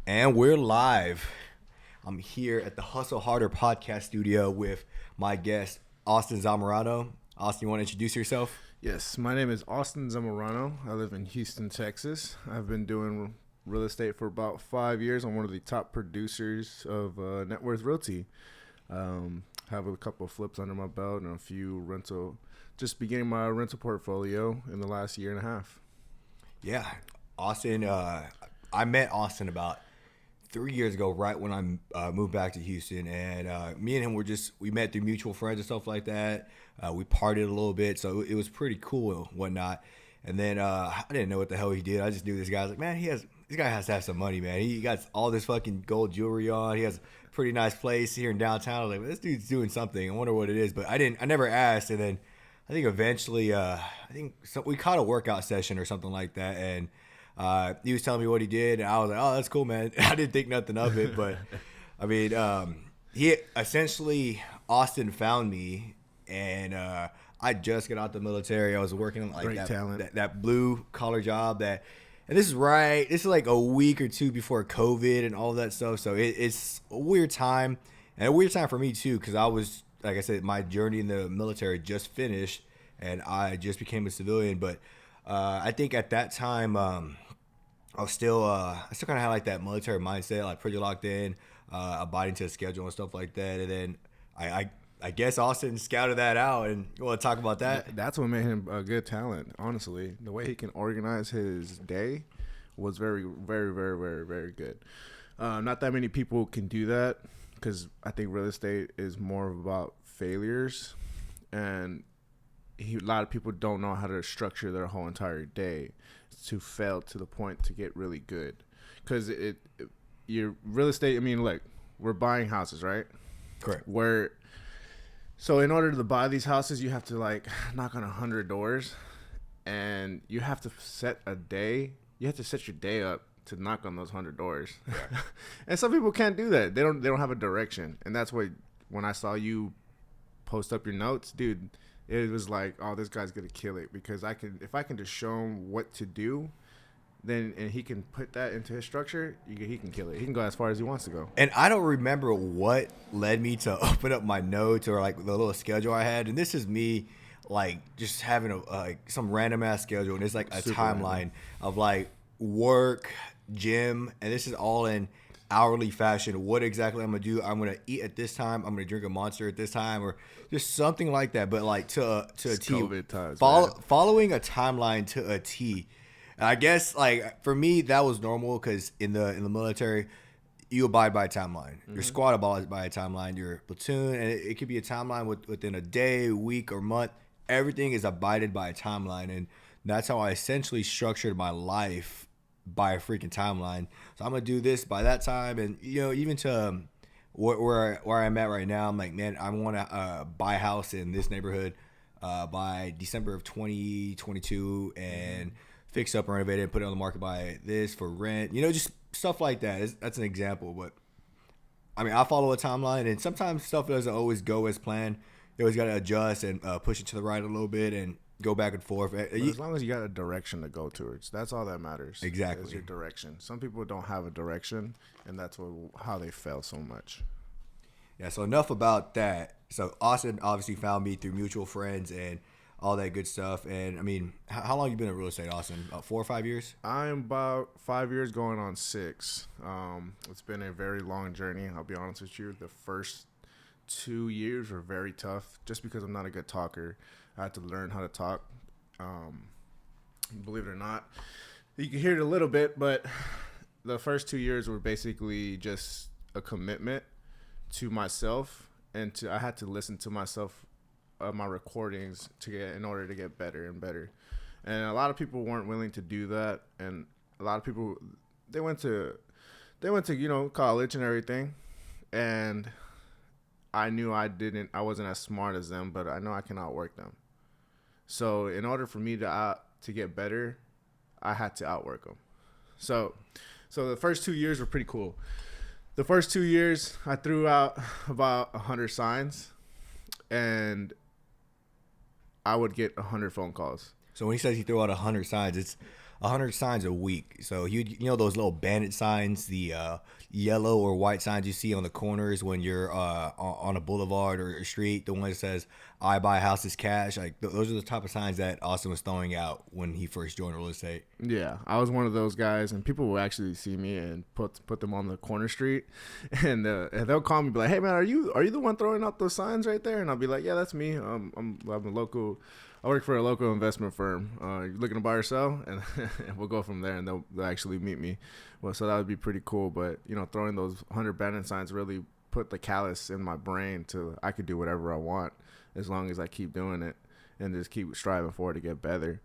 And we're live. I'm here at the Hustle Harder podcast studio with my guest, Austin Zamarano. Austin, you want to introduce yourself? Yes, my name is Austin Zamarano. I live in Houston, Texas. I've been doing real estate for about 5 years. I'm one of the top producers of Net Worth Realty. Have a couple of flips under my belt and a few just beginning my rental portfolio in the last year and a half. Yeah, Austin. I met Austin about 3 years ago, right when I moved back to Houston, and me and him we met through mutual friends and stuff like that. We partied a little bit, so it was pretty cool and whatnot. And then I didn't know what the hell he did. I just knew this guy. I was like, man, this guy has to have some money, man. He got all this fucking gold jewelry on. He has a pretty nice place here in downtown. I was like, this dude's doing something. I wonder what it is, but I never asked. And then I think eventually, we caught a workout session or something like that, and he was telling me what he did, and I was like, "Oh, that's cool, man." I didn't think nothing of it, but I mean, he essentially Austin found me, and I just got out the military. I was working on like Great talent. that blue collar job and this is like a week or two before COVID and all that stuff. So it's a weird time, and a weird time for me too, because I was, like I said, my journey in the military just finished, and I just became a civilian, but. I think at that time, I still kind of had like that military mindset, like pretty locked in, abiding to the schedule and stuff like that. And then I guess Austin scouted that out, and you want to talk about that? That's what made him a good talent, honestly. The way he can organize his day was very, very, very, very, very good. Not that many people can do that because I think real estate is more about failures, and a lot of people don't know how to structure their whole entire day to fail to the point to get really good. Because your real estate, I mean, like, we're buying houses, right? Correct. So in order to buy these houses, you have to like knock on 100 doors, and you have to set a day. You have to set your day up to knock on those 100 doors. Yeah. And some people can't do that. They don't have a direction, and that's why when I saw you post up your notes, dude. It was like, oh, this guy's gonna kill it because if I can just show him what to do, then and he can put that into his structure, he can kill it. He can go as far as he wants to go. And I don't remember what led me to open up my notes or like the little schedule I had. And this is me, like just having some random ass schedule, and it's like a Super timeline random. of like work, gym, and this is all in hourly fashion. What exactly I'm gonna do? I'm gonna eat at this time. I'm gonna drink a Monster at this time, or just something like that. But like to a T, COVID times, following a timeline to a T. And I guess like for me that was normal because in the military you abide by a timeline. Mm-hmm. Your squad abides by a timeline. Your platoon, and it could be a timeline within a day, week, or month. Everything is abided by a timeline, and that's how I essentially structured my life by a freaking timeline. So I'm gonna do this by that time, and even to where I'm at right now, I'm like, man, I want to buy a house in this neighborhood by December of 2022 and fix up and renovate it and put it on the market by this for rent. Just stuff like that. That's an example, but I mean, I follow a timeline, and sometimes stuff doesn't always go as planned. You always got to adjust and push it to the right a little bit and go back and forth. But as long as you got a direction to go towards, that's all that matters. Exactly. Is your direction. Some people don't have a direction, and that's how they fail so much. Yeah, so enough about that. So Austin obviously found me through mutual friends and all that good stuff. And I mean, how long you been in real estate, Austin? About 4 or 5 years? I'm about 5 years going on 6. It's been a very long journey. I'll be honest with you. The first 2 years were very tough just because I'm not a good talker. I had to learn how to talk. Believe it or not, you can hear it a little bit, but the first 2 years were basically just a commitment to myself, and I had to listen to myself, my recordings in order to get better and better. And a lot of people weren't willing to do that, and a lot of people they went to college and everything, and I knew I wasn't as smart as them, but I know I can outwork them. So in order for me to get better, I had to outwork them. So the first 2 years were pretty cool. The first 2 years, I threw out about 100 signs, and I would get 100 phone calls. So when he says he threw out 100 signs, it's 100 signs a week. So those little bandit signs, the yellow or white signs you see on the corners when you're on a boulevard or a street, the one that says "I buy houses cash." Like those are the type of signs that Austin was throwing out when he first joined real estate. Yeah, I was one of those guys, and people will actually see me and put them on the corner street, and they'll call me, be like, "Hey man, are you the one throwing out those signs right there?" And I'll be like, "Yeah, that's me. I'm a local. I work for a local investment firm. You looking to buy or sell?" And we'll go from there, and they'll actually meet me. Well, so that would be pretty cool. But throwing those 100 bandit signs really put the callus in my brain to I could do whatever I want as long as I keep doing it and just keep striving for it to get better.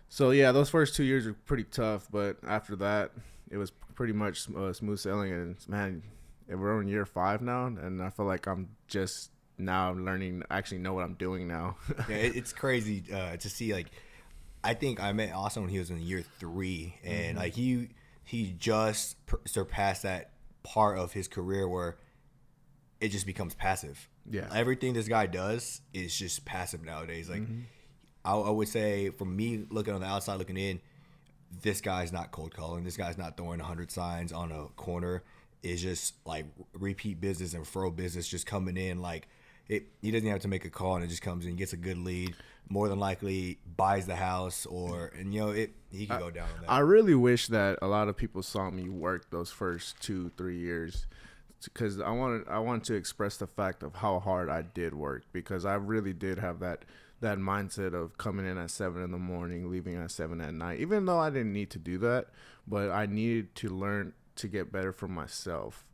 So yeah, those first 2 years were pretty tough, but after that, it was pretty much smooth sailing. And man, we're in year 5 now, and I feel like I'm just now learning, actually know what I'm doing now. Yeah, it's crazy to see. Like, I think I met Austin when he was in year 3, and like he just surpassed that part of his career where it just becomes passive. Yeah, everything this guy does is just passive nowadays. Like. I would say, from me looking on the outside, looking in, this guy's not cold calling. This guy's not throwing 100 signs on a corner. It's just like repeat business and referral business just coming in. Like he doesn't have to make a call, and it just comes in, gets a good lead. More than likely buys the house, he can go down on that. I really wish that a lot of people saw me work those first 2-3 years, because I wanted to express the fact of how hard I did work, because I really did have that mindset of coming in at 7 in the morning, leaving at 7 at night, even though I didn't need to do that, but I needed to learn to get better for myself.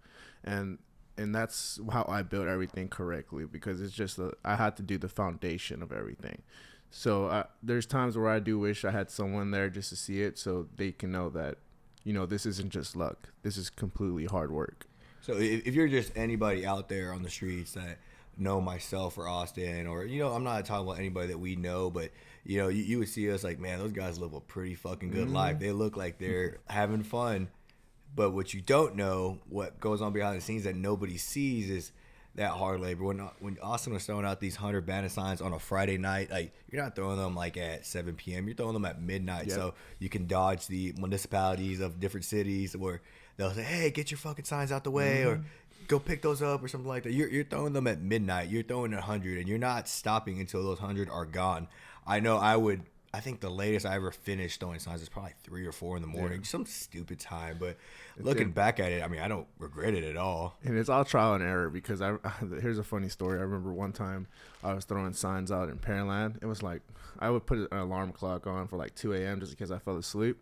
And that's how I built everything correctly, because it's just I had to do the foundation of everything. So there's times where I do wish I had someone there just to see it, so they can know that, this isn't just luck. This is completely hard work. So if you're just anybody out there on the streets that know myself or Austin, or I'm not talking about anybody that we know, but you would see us like, man, those guys live a pretty fucking good life. They look like they're having fun, but what you don't know, what goes on behind the scenes that nobody sees, is that hard labor. When Austin was throwing out these 100 banner signs on a Friday night, like, you're not throwing them like at 7 p.m. You're throwing them at midnight. Yep. So you can dodge the municipalities of different cities where they'll say, hey, get your fucking signs out the way, or go pick those up or something like that. You're throwing them at midnight. You're throwing 100, and you're not stopping until those 100 are gone. I think the latest I ever finished throwing signs is probably 3 or 4 in the morning. Yeah. Some stupid time, but looking back at it, I mean, I don't regret it at all. And it's all trial and error, because here's a funny story. I remember one time I was throwing signs out in Pearland. It was like, I would put an alarm clock on for like 2 a.m. just in case I fell asleep.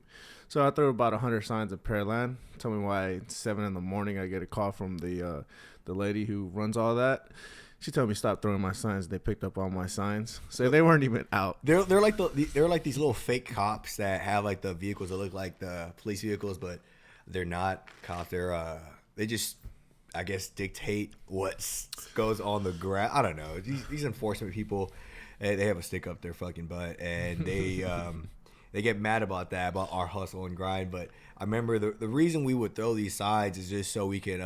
So I threw about 100 signs in Pearland. Tell me why at 7 in the morning I get a call from the lady who runs all that. She told me stop throwing my signs. They picked up all my signs, so they weren't even out. They're like they're like these little fake cops that have like the vehicles that look like the police vehicles, but they're not cops. They just, I guess, dictate what goes on the ground. I don't know. These enforcement people, they have a stick up their fucking butt, and they get mad about our hustle and grind. But I remember the reason we would throw these signs is just so we could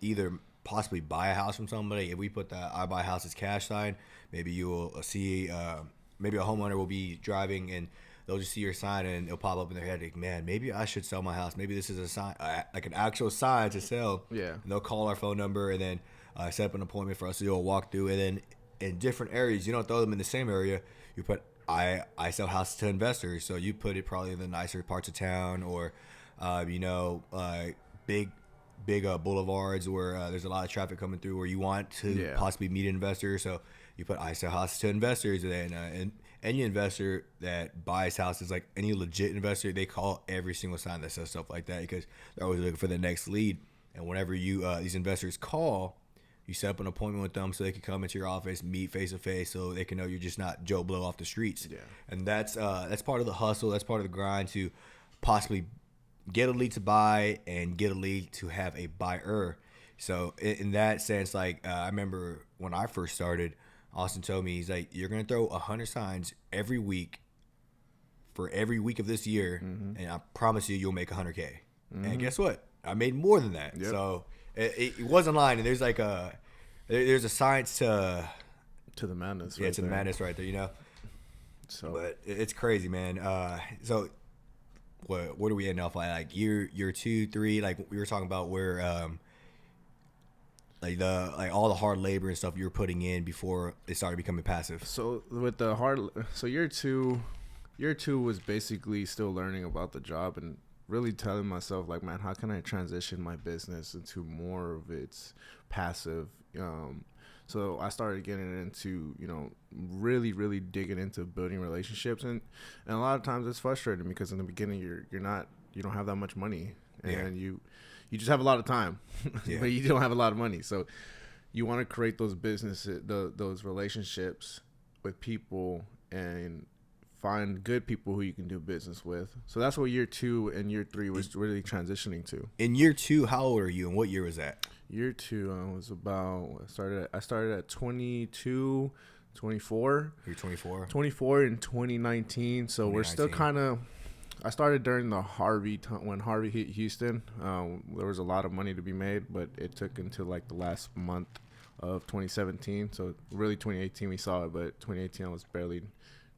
either possibly buy a house from somebody. If we put the I buy houses cash sign, maybe you will see maybe a homeowner will be driving and they'll just see your sign and it'll pop up in their head like, man, maybe I should sell my house. Maybe this is a sign, like an actual sign to sell. Yeah. And they'll call our phone number and then set up an appointment for us to do a walkthrough. And then in different areas, you don't throw them in the same area. You put I sell houses to investors, so you put it probably in the nicer parts of town, or big boulevards where there's a lot of traffic coming through, where you want to possibly meet an investor. So you put I sell houses to investors, and any investor that buys houses, like any legit investor, they call every single sign that says stuff like that, because they're always looking for the next lead. And whenever these investors call, you set up an appointment with them so they can come into your office, meet face to face, so they can know you're just not Joe Blow off the streets. Yeah. And that's part of the hustle. That's part of the grind, to possibly get a lead to buy and get a lead to have a buyer. So in that sense, like I remember when I first started, Austin told me, he's like, you're going to throw 100 signs every week for every week of this year, and I promise you, you'll make 100K. And guess what? I made more than that. Yep. So it wasn't lying. And there's like there's a science to the madness. Yeah, right, to the madness right there, So, but it's crazy, man. So what are we ending off like year 2, 3? Like we were talking about where like all the hard labor and stuff you were putting in before it started becoming passive. So with the year two was basically still learning about the job and really telling myself like, man, how can I transition my business into more of its passive? So I started getting into, really, really digging into building relationships, and a lot of times it's frustrating because in the beginning you don't have that much money, and you just have a lot of time, but you don't have a lot of money. So you want to create those businesses, those relationships with people, and find good people who you can do business with. So that's what year 2 and year 3 was really transitioning to. In year 2, how old are you, and what year was that? Year 2, I started at 22, 24. You're 24? 24 in 2019. So we're still kind of, I started during the when Harvey hit Houston. There was a lot of money to be made, but it took until like the last month of 2017. So really 2018 we saw it, but 2018 I was barely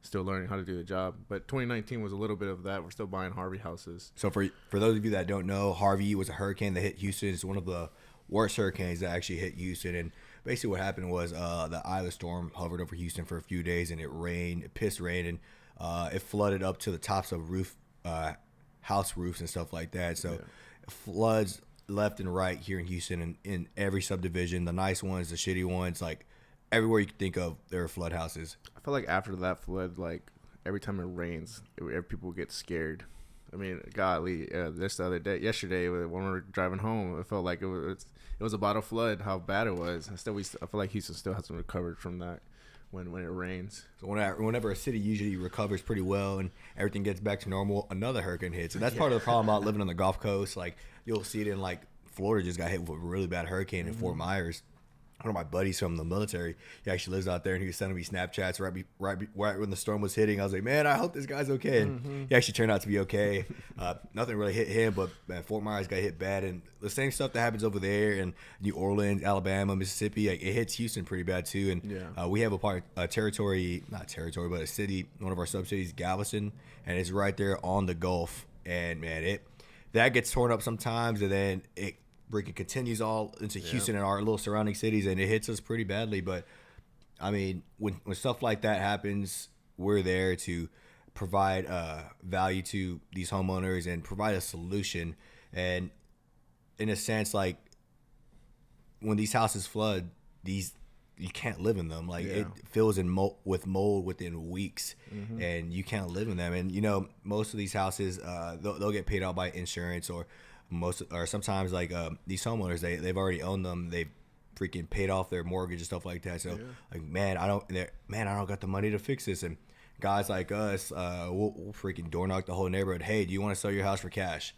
still learning how to do the job. But 2019 was a little bit of that. We're still buying Harvey houses. So for those of you that don't know, Harvey was a hurricane that hit Houston. It's one of the worst hurricanes that actually hit Houston. And basically what happened was the eye of the storm hovered over Houston for a few days, and it pissed rain, and it flooded up to the tops of house roofs and stuff like that. So floods left and right here in Houston, and in every subdivision, the nice ones, the shitty ones, like everywhere you can think of, there are flood houses. I feel like after that flood, like every time it rains, people get scared. I mean, golly, yesterday when we were driving home, it felt like it was about to flood. How bad it was. I feel like Houston still hasn't recovered from that when it rains. So whenever a city usually recovers pretty well and everything gets back to normal, another hurricane hits, and that's part of the problem about living on the Gulf Coast. Like you'll see it in like Florida just got hit with a really bad hurricane in Fort Myers. One of my buddies from the military, he actually lives out there, and he was sending me Snapchats right when the storm was hitting. I was like, man, I hope this guy's okay. And he actually turned out to be okay. Nothing really hit him, but man, Fort Myers got hit bad. And the same stuff that happens over there in New Orleans, Alabama, Mississippi, like, it hits Houston pretty bad too. And we have a city, one of our subcities, Galveston, and it's right there on the Gulf. And man, that gets torn up sometimes, and then it freaking continues all into Houston and our little surrounding cities, and it hits us pretty badly. But I mean, when stuff like that happens, we're there to provide value to these homeowners and provide a solution. And in a sense, like when these houses flood, you can't live in them. Like it fills in with mold within weeks, and you can't live in them. And most of these houses, they'll get paid out by insurance, or sometimes like these homeowners, they've already owned them. They've freaking paid off their mortgage and stuff like that. So like, man, I don't got the money to fix this. And guys like us, we'll freaking door knock the whole neighborhood. Hey, do you want to sell your house for cash?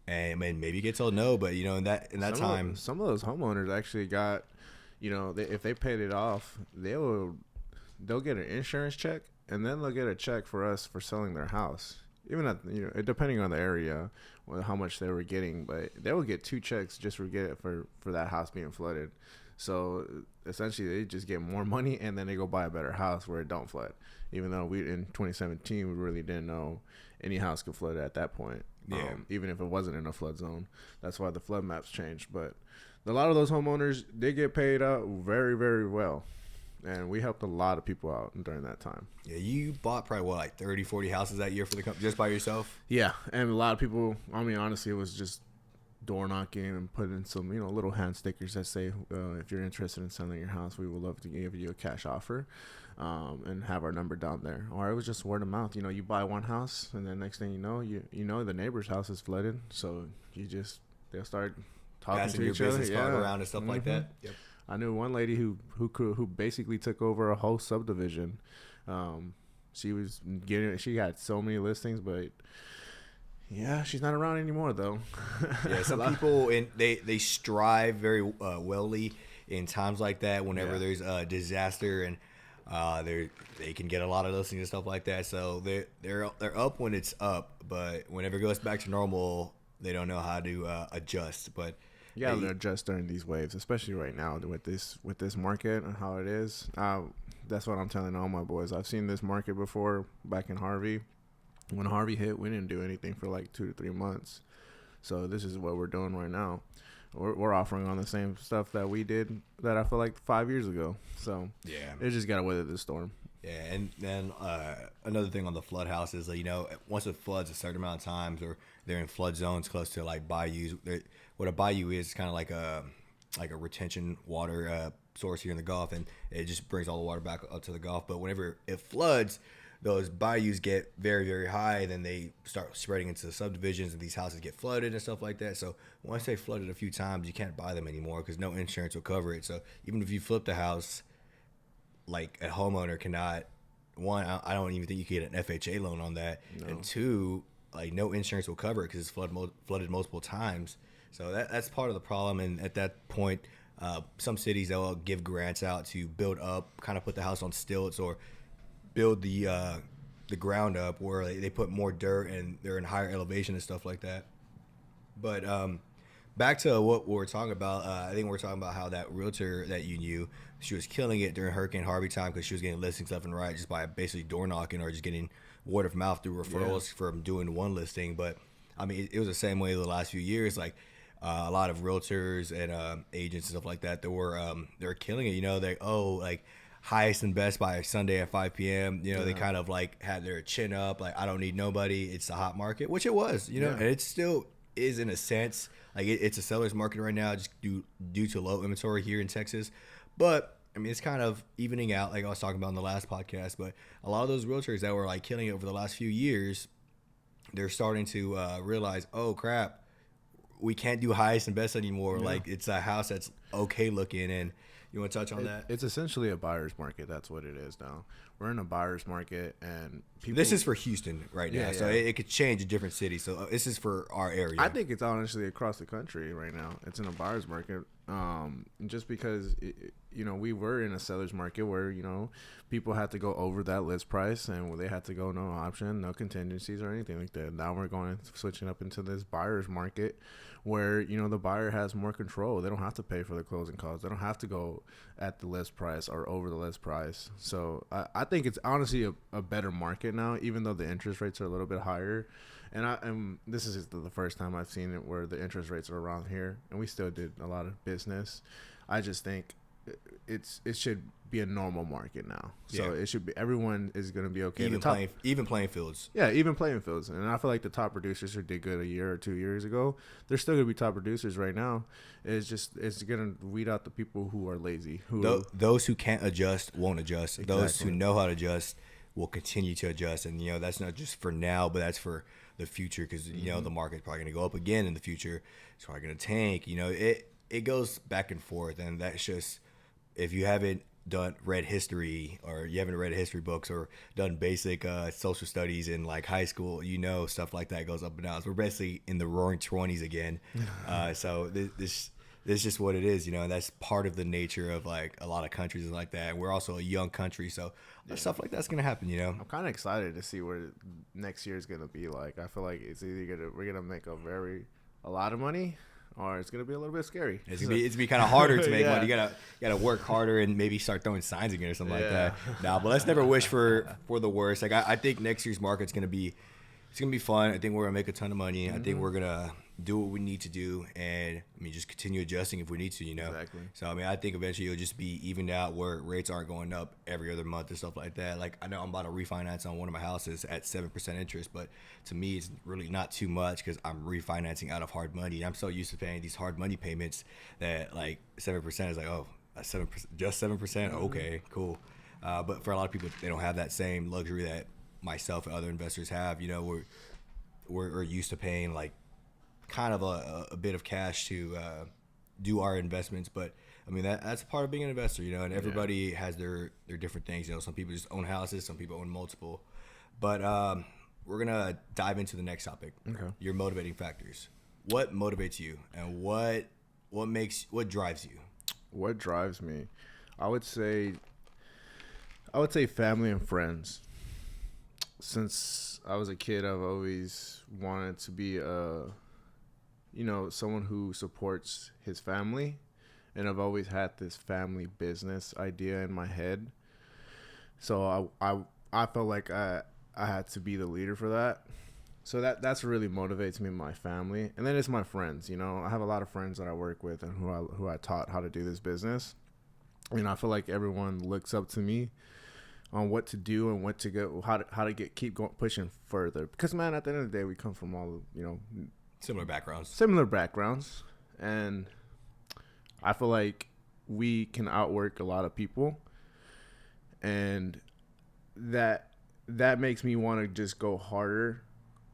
And maybe you get told no, but in that time, some of those homeowners actually got, if they paid it off, they'll get an insurance check, and then they'll get a check for us for selling their house. Even at depending on the area, how much they were getting, but they will get 2 checks just for that house being flooded. So essentially, they just get more money, and then they go buy a better house where it don't flood. Even though in 2017 we really didn't know any house could flood at that point. Even if it wasn't in a flood zone, that's why the flood maps changed. But a lot of those homeowners did get paid out very, very well. And we helped a lot of people out during that time. Yeah, you bought probably, like 30, 40 houses that year for the company just by yourself? Yeah, and a lot of people, I mean, honestly, it was just door knocking and putting some, little hand stickers that say, if you're interested in selling your house, we would love to give you a cash offer, and have our number down there. Or it was just word of mouth. You buy one house, and then next thing you know, the neighbor's house is flooded. So they'll start talking to each other. Card around and stuff like that. Yep. I knew one lady who basically took over a whole subdivision. She had so many listings, but she's not around anymore though. Yeah, some people they strive very wellly in times like that. Whenever there's a disaster, and they can get a lot of listings and stuff like that. So they're up when it's up, but whenever it goes back to normal, they don't know how to adjust. But you gotta adjust during these waves, especially right now with this market and how it is. That's what I'm telling all my boys. I've seen this market before back in Harvey. When Harvey hit, we didn't do anything for like 2 to 3 months. So this is what we're doing right now. We're offering on the same stuff that we did that I feel like 5 years ago. So Yeah. it just gotta weather the storm. Yeah, and then another thing on the flood house is, once it floods a certain amount of times, or they're in flood zones close to like bayous. What a bayou is kind of like a retention water source here in the Gulf, and it just brings all the water back up to the Gulf. But whenever it floods, those bayous get very, very high, and then they start spreading into the subdivisions, and these houses get flooded and stuff like that. So once they flooded a few times, you can't buy them anymore because no insurance will cover it. So even if you flip the house, like a homeowner cannot, one, I don't even think you can get an FHA loan on that, no. And two, like no insurance will cover it because it's flooded multiple times. So that's part of the problem. And at that point, some cities, they'll give grants out to build up, kind of put the house on stilts, or build the ground up where they put more dirt and they're in higher elevation and stuff like that. But back to what we're talking about, I think we're talking about how that realtor that you knew, she was killing it during Hurricane Harvey time because she was getting listings left and right just by basically door knocking or just getting word of mouth through referrals from doing one listing. But I mean, it was the same way the last few years. Like a lot of realtors and agents and stuff like that, they're killing it. Like highest and best by Sunday at 5 p.m. They kind of like had their chin up, like I don't need nobody. It's a hot market, which it was, and it still is in a sense. Like it's a seller's market right now, just due to low inventory here in Texas. But I mean, it's kind of evening out, like I was talking about in the last podcast. But a lot of those realtors that were like killing it over the last few years, they're starting to realize, oh crap, we can't do highest and best anymore. Yeah. Like it's a house that's okay looking. And you want to touch on that? It's essentially a buyer's market. That's what it is now. We're in a buyer's market, and this is for Houston right now. So it could change in different cities. So this is for our area. I think it's honestly across the country right now. It's in a buyer's market. Just because we were in a seller's market where people had to go over that list price, and they had to go no option, no contingencies or anything like that. Now we're switching up into this buyer's market where the buyer has more control. They don't have to pay for the closing costs. They don't have to go at the list price or over the list price. So I think it's honestly a better market now, even though the interest rates are a little bit higher. And this is the first time I've seen it where the interest rates are around here, and we still did a lot of business. I just think it should be a normal market now. So it should be, everyone is going to be okay. Even playing fields. Yeah, even playing fields. And I feel like the top producers who did good a year or 2 years ago, they're still going to be top producers right now. It's going to weed out the people who are lazy. Those who can't adjust won't adjust. Exactly. Those who know how to adjust will continue to adjust. And, that's not just for now, but that's for the future because, the market's probably going to go up again in the future. It's probably going to tank. It goes back and forth. And that's just, if you haven't read history, or you haven't read history books or done basic social studies in like high school, stuff like that goes up and down. So we're basically in the roaring 20s again. So this is just what it is, and that's part of the nature of like a lot of countries is like that. And we're also a young country, so stuff like that's gonna happen. I'm kind of excited to see where next year is gonna be like. I feel like it's either we're gonna make a lot of money, or it's gonna be a little bit scary. It's gonna be kind of harder to make money. You gotta work harder and maybe start throwing signs again or something like that. Nah, but let's never wish for the worst. Like I think next year's market's gonna be fun. I think we're gonna make a ton of money. I think we're gonna do what we need to do, and just continue adjusting if we need to. Exactly. So I think eventually it'll just be evened out where rates aren't going up every other month and stuff like that. Like I know I'm about to refinance on one of my houses at 7% interest, but to me it's really not too much because I'm refinancing out of hard money. I'm so used to paying these hard money payments that like 7% is like, oh, 7%, just 7%. Okay, cool. But for a lot of people, they don't have that same luxury that myself and other investors have. We're used to paying like kind of a bit of cash to do our investments, but that's part of being an investor, and everybody has their different things. Some people just own houses, some people own multiple. But we're gonna dive into the next topic. Okay. Your motivating factors. What motivates you, and what drives you? What drives me? I would say family and friends. Since I was a kid, I've always wanted to be someone who supports his family, and I've always had this family business idea in my head. So I felt like I I had to be the leader for that. So that's what really motivates me and my family. And then it's my friends. I have a lot of friends that I work with and who I taught how to do this business. I feel like everyone looks up to me on what to do and what to go, how to keep going, pushing further. Because, man, at the end of the day, we come from all, similar backgrounds. And I feel like we can outwork a lot of people. And that makes me want to just go harder,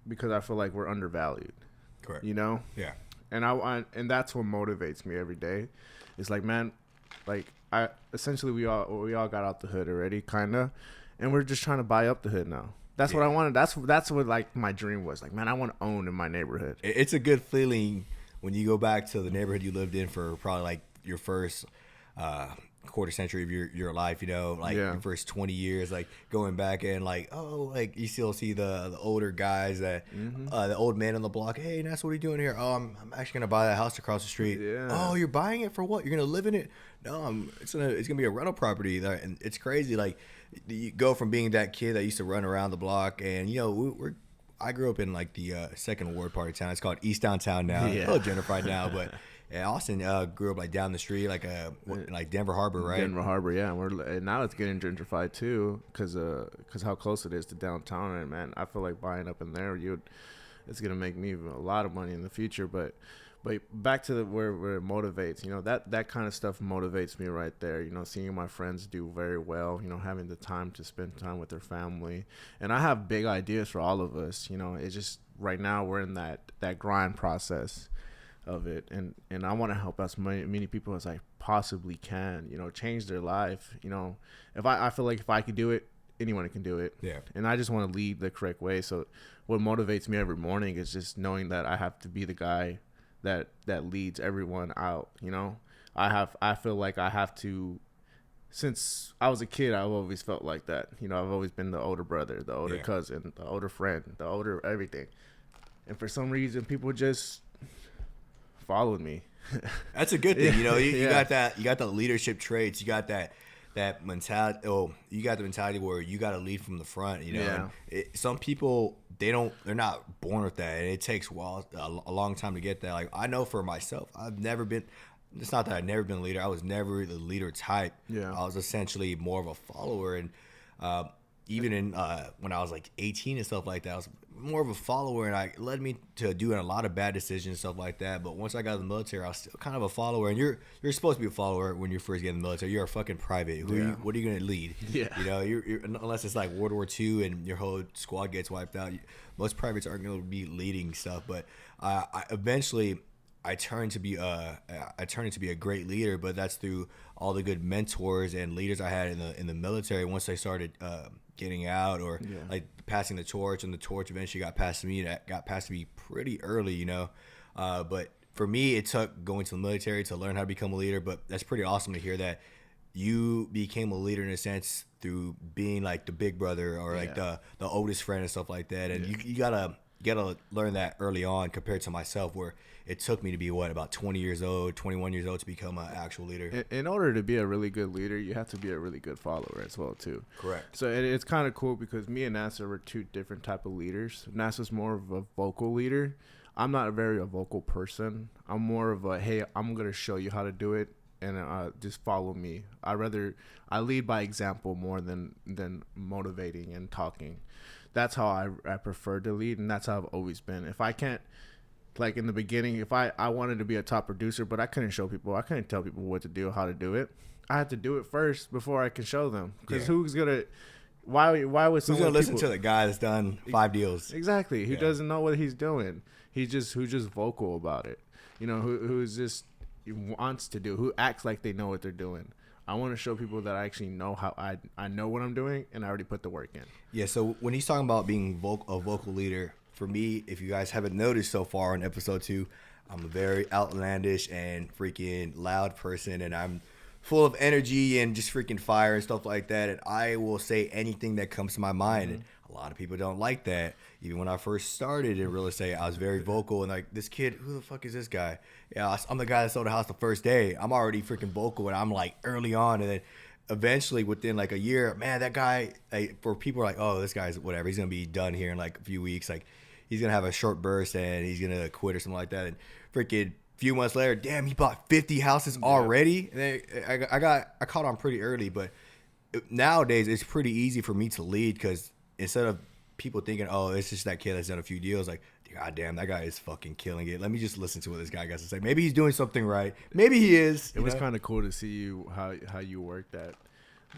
because I feel like we're undervalued. Correct. Yeah. And that's what motivates me every day. It's like, man, like we all got out the hood already, kind of, and we're just trying to buy up the hood now. That's what I wanted. That's what like my dream was. Like, man, I want to own in my neighborhood. It's a good feeling when you go back to the neighborhood you lived in for probably like your first quarter century of your life, your first 20 years, like going back and like, like you still see the older guys that the old man on the block. Hey, that's what are you doing here? Oh, I'm actually gonna buy that house across the street. Oh, you're buying it for what? You're gonna live in it? No, it's gonna be a rental property there. And it's crazy, like you go from being that kid that used to run around the block, and I grew up in like the second ward part of town. It's called East Downtown now. It's a little gentrified now, but yeah, Austin grew up like down the street, like Denver Harbor, right? Denver Harbor, yeah. And now it's getting gentrified too, because how close it is to downtown. And man, I feel like buying up in there, it's gonna make me a lot of money in the future. But back to where it motivates, that kind of stuff motivates me right there. Seeing my friends do very well, having the time to spend time with their family, and I have big ideas for all of us. It's just right now we're in that grind process of it, and I want to help as many people as I possibly can, change their life. If I feel like if I could do it, anyone can do it. Yeah. And I just want to lead the correct way. So what motivates me every morning is just knowing that I have to be the guy that leads everyone out. I feel like I have to. Since I was a kid, I've always felt like that. I've always been the older brother, the older cousin, the older friend, the older everything. And for some reason, people just followed me. That's a good thing. You got that. You got the leadership traits. You got that mentality. You got the mentality where you got to lead from the front. Some people they're not born with that, and it takes a long time to get that. Like I know for myself, I've never been. It's not that I've never been a leader. I was never the leader type. Yeah. I was essentially more of a follower, and even in when I was like 18 and stuff like that, I was more of a follower, and it led me to doing a lot of bad decisions and stuff like that. But once I got in the military, I was still kind of a follower, and you're supposed to be a follower when you first get in the military. You're a fucking private. What are you gonna lead? Yeah. You're unless it's like World War II and your whole squad gets wiped out. Most privates aren't gonna be leading stuff. But eventually I turned to be a great leader, but that's through all the good mentors and leaders I had in the military. Once I started getting out or like passing the torch, and the torch eventually got passed to me. That got passed to me pretty early, But for me, it took going to the military to learn how to become a leader. But that's pretty awesome to hear that you became a leader in a sense through being like the big brother or like the oldest friend and stuff like that. And you gotta learn that early on compared to myself, where it took me to be about 21 years old to become an actual leader. In order to be a really good leader, you have to be a really good follower as well too. Correct. So it's kind of cool because me and NASA were two different type of leaders. NASA's more of a vocal leader. I'm not a vocal person. I'm more of a, hey, I'm gonna show you how to do it, and just follow me. I lead by example more than motivating and talking. That's how I prefer to lead, and that's how I've always been. If I can't, like in the beginning, if I wanted to be a top producer, but I couldn't tell people what to do, how to do it. I had to do it first before I can show them. Because who's gonna? Why would someone? Who's gonna listen to the guy that's done 5 deals? Exactly. Who doesn't know what he's doing? Who's just vocal about it. Who's just wants to do. Who acts like they know what they're doing. I want to show people that I actually know how I know what I'm doing, and I already put the work in. Yeah. So when he's talking about being a vocal leader, for me, if you guys haven't noticed so far in episode 2, I'm a very outlandish and freaking loud person, and I'm full of energy and just freaking fire and stuff like that. And I will say anything that comes to my mind. Mm-hmm. And a lot of people don't like that. Even when I first started in real estate, I was very vocal and like, this kid, who the fuck is this guy? Yeah, I'm the guy that sold the house the first day. I'm already freaking vocal, and I'm like early on, and then eventually within like a year, man, that guy, like, for people are like, oh, this guy's whatever, he's gonna be done here in like a few weeks, like he's gonna have a short burst and he's gonna quit or something like that. And freaking few months later, damn, he bought 50 houses already. And then I caught on pretty early, but nowadays it's pretty easy for me to lead because instead of people thinking, oh, it's just that kid that's done a few deals, like, God damn, that guy is fucking killing it. Let me just listen to what this guy got to say. Maybe he's doing something right. Maybe he is. It was kind of cool to see you how you worked that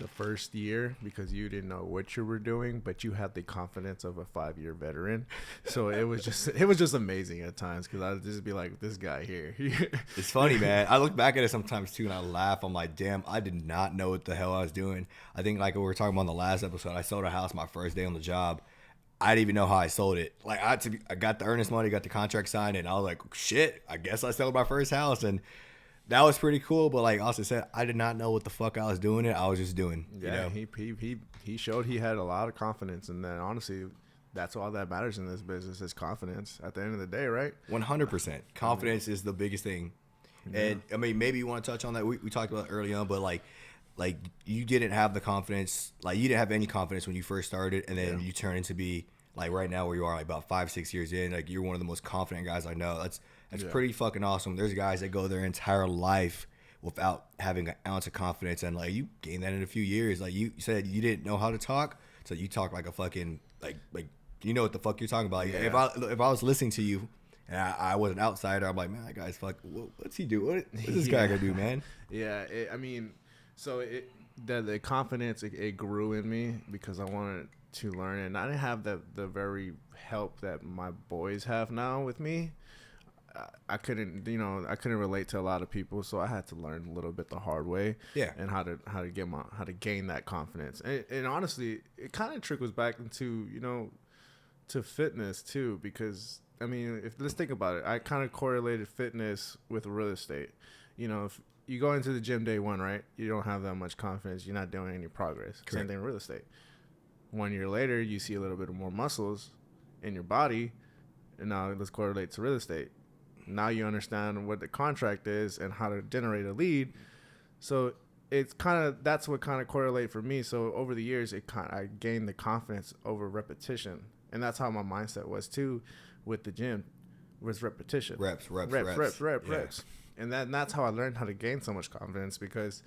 the first year because you didn't know what you were doing, but you had the confidence of a 5-year veteran. So it was just amazing at times because I'd just be like, this guy here. It's funny, man. I look back at it sometimes too and I laugh. I'm like, damn, I did not know what the hell I was doing. I think like we were talking about in the last episode, I sold a house my first day on the job. I didn't even know how I sold it. Like I got the earnest money, got the contract signed, and I was like, shit, I guess I sold my first house. And that was pretty cool. But like Austin said, I did not know what the fuck I was doing. I was just doing. Yeah, you know? he showed he had a lot of confidence, and then honestly, that's all that matters in this business is confidence. At the end of the day, right? 100%. Confidence is the biggest thing. Yeah. And I mean, maybe you want to touch on that. We talked about it early on, but like you didn't have the confidence. Like you didn't have any confidence when you first started, and then you turn into be like right now where you are, like about 5-6 years in. Like you're one of the most confident guys I know. That's pretty fucking awesome. There's guys that go their entire life without having an ounce of confidence, and like you gained that in a few years. Like you said, you didn't know how to talk, so you talk like a fucking like you know what the fuck you're talking about. Yeah. If I was listening to you and I was an outsider, I'm like, man, that guy's fuck. What's he do? What's this guy gonna do, man? Yeah, the confidence it grew in me because I wanted to learn, and I didn't have the very help that my boys have now with me. I couldn't relate to a lot of people, so I had to learn a little bit the hard way. Yeah, and how to gain that confidence. And honestly, it kind of trickles back into to fitness too, because I mean, let's think about it. I kind of correlated fitness with real estate. If you go into the gym day one, right, you don't have that much confidence. You're not doing any progress. Correct. Same thing in real estate. 1 year later, you see a little bit more muscles in your body, and now let's correlate to real estate. Now you understand what the contract is and how to generate a lead. So it's that's what kind of correlate for me. So over the years, I gained the confidence over repetition, and that's how my mindset was too, with the gym, was repetition, reps. And that's how I learned how to gain so much confidence because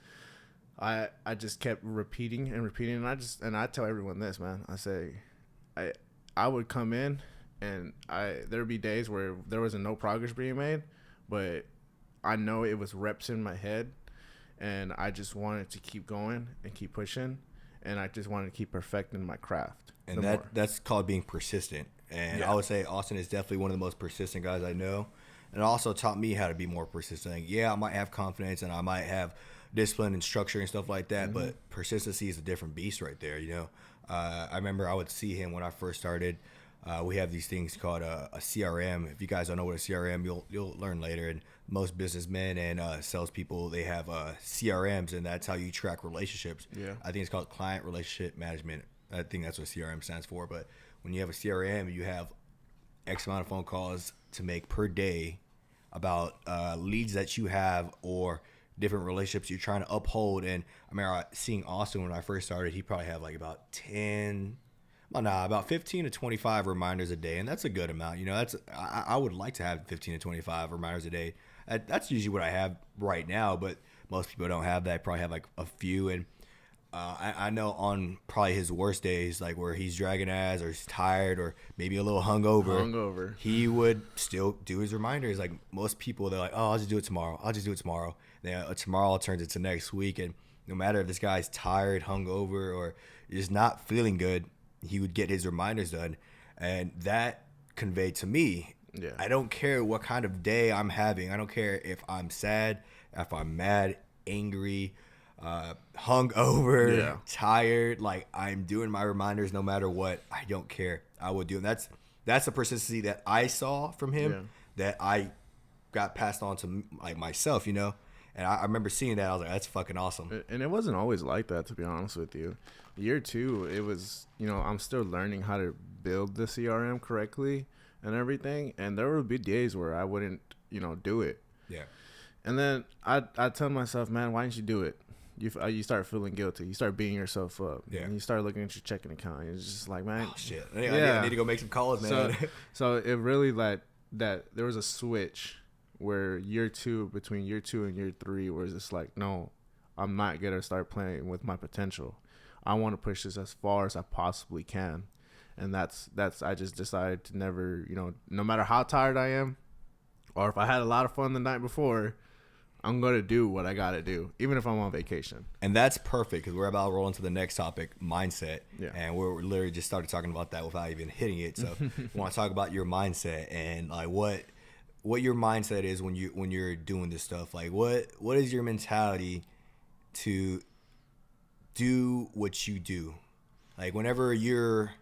I just kept repeating, and I tell everyone this, man. I say, I would come in, and there'd be days where there wasn't no progress being made, but I know it was reps in my head, and I just wanted to keep going and keep pushing, and I just wanted to keep perfecting my craft. And that's called being persistent. And I would say Austin is definitely one of the most persistent guys I know, and it also taught me how to be more persistent. Yeah, I might have confidence and I might have discipline and structure and stuff like that, but persistency is a different beast right there. I remember I would see him when I first started. We have these things called a CRM. If you guys don't know what a CRM, you'll learn later. And most businessmen and salespeople, they have CRMs, and that's how you track relationships. Yeah, I think it's called client relationship management. I think that's what CRM stands for. But when you have a CRM, you have X amount of phone calls to make per day about leads that you have or different relationships you're trying to uphold. And I remember seeing Austin when I first started, he probably had like about 15 to 25 reminders a day. And that's a good amount. I would like to have 15 to 25 reminders a day. That's usually what I have right now, but most people don't have that. Probably have like a few. And I know on probably his worst days, like where he's dragging ass or he's tired or maybe a little hungover, he would still do his reminders. Like most people, they're like, oh, I'll just do it tomorrow. Then tomorrow turns into next week. And no matter if this guy's tired, hungover, or just not feeling good, he would get his reminders done. And that conveyed to me, I don't care what kind of day I'm having. I don't care if I'm sad, if I'm mad, angry, hungover, tired. Like, I'm doing my reminders no matter what. I don't care. I will do it. And that's the persistency that I saw from him that I got passed on to like myself, And I remember seeing that. I was like, that's fucking awesome. And it wasn't always like that, to be honest with you. Year 2, it was, I'm still learning how to build the CRM correctly and everything. And there would be days where I wouldn't, do it. Yeah. And then I'd tell myself, man, why didn't you do it? you start feeling guilty. You start beating yourself up. Yeah. And you start looking at your checking account. And it's just like, man, Oh shit! I need to go make some calls, man. So it really that there was a switch where between year 2 and year 3, where it's just like, no, I'm not gonna start playing with my potential. I want to push this as far as I possibly can, and that's I just decided to never, no matter how tired I am, or if I had a lot of fun the night before, I'm gonna do what I gotta do, even if I'm on vacation. And that's perfect because we're about to roll into the next topic, mindset. Yeah. And we're literally just started talking about that without even hitting it. So we want to talk about your mindset and like what your mindset is when you're doing this stuff. Like what is your mentality to do what you do? Like whenever you're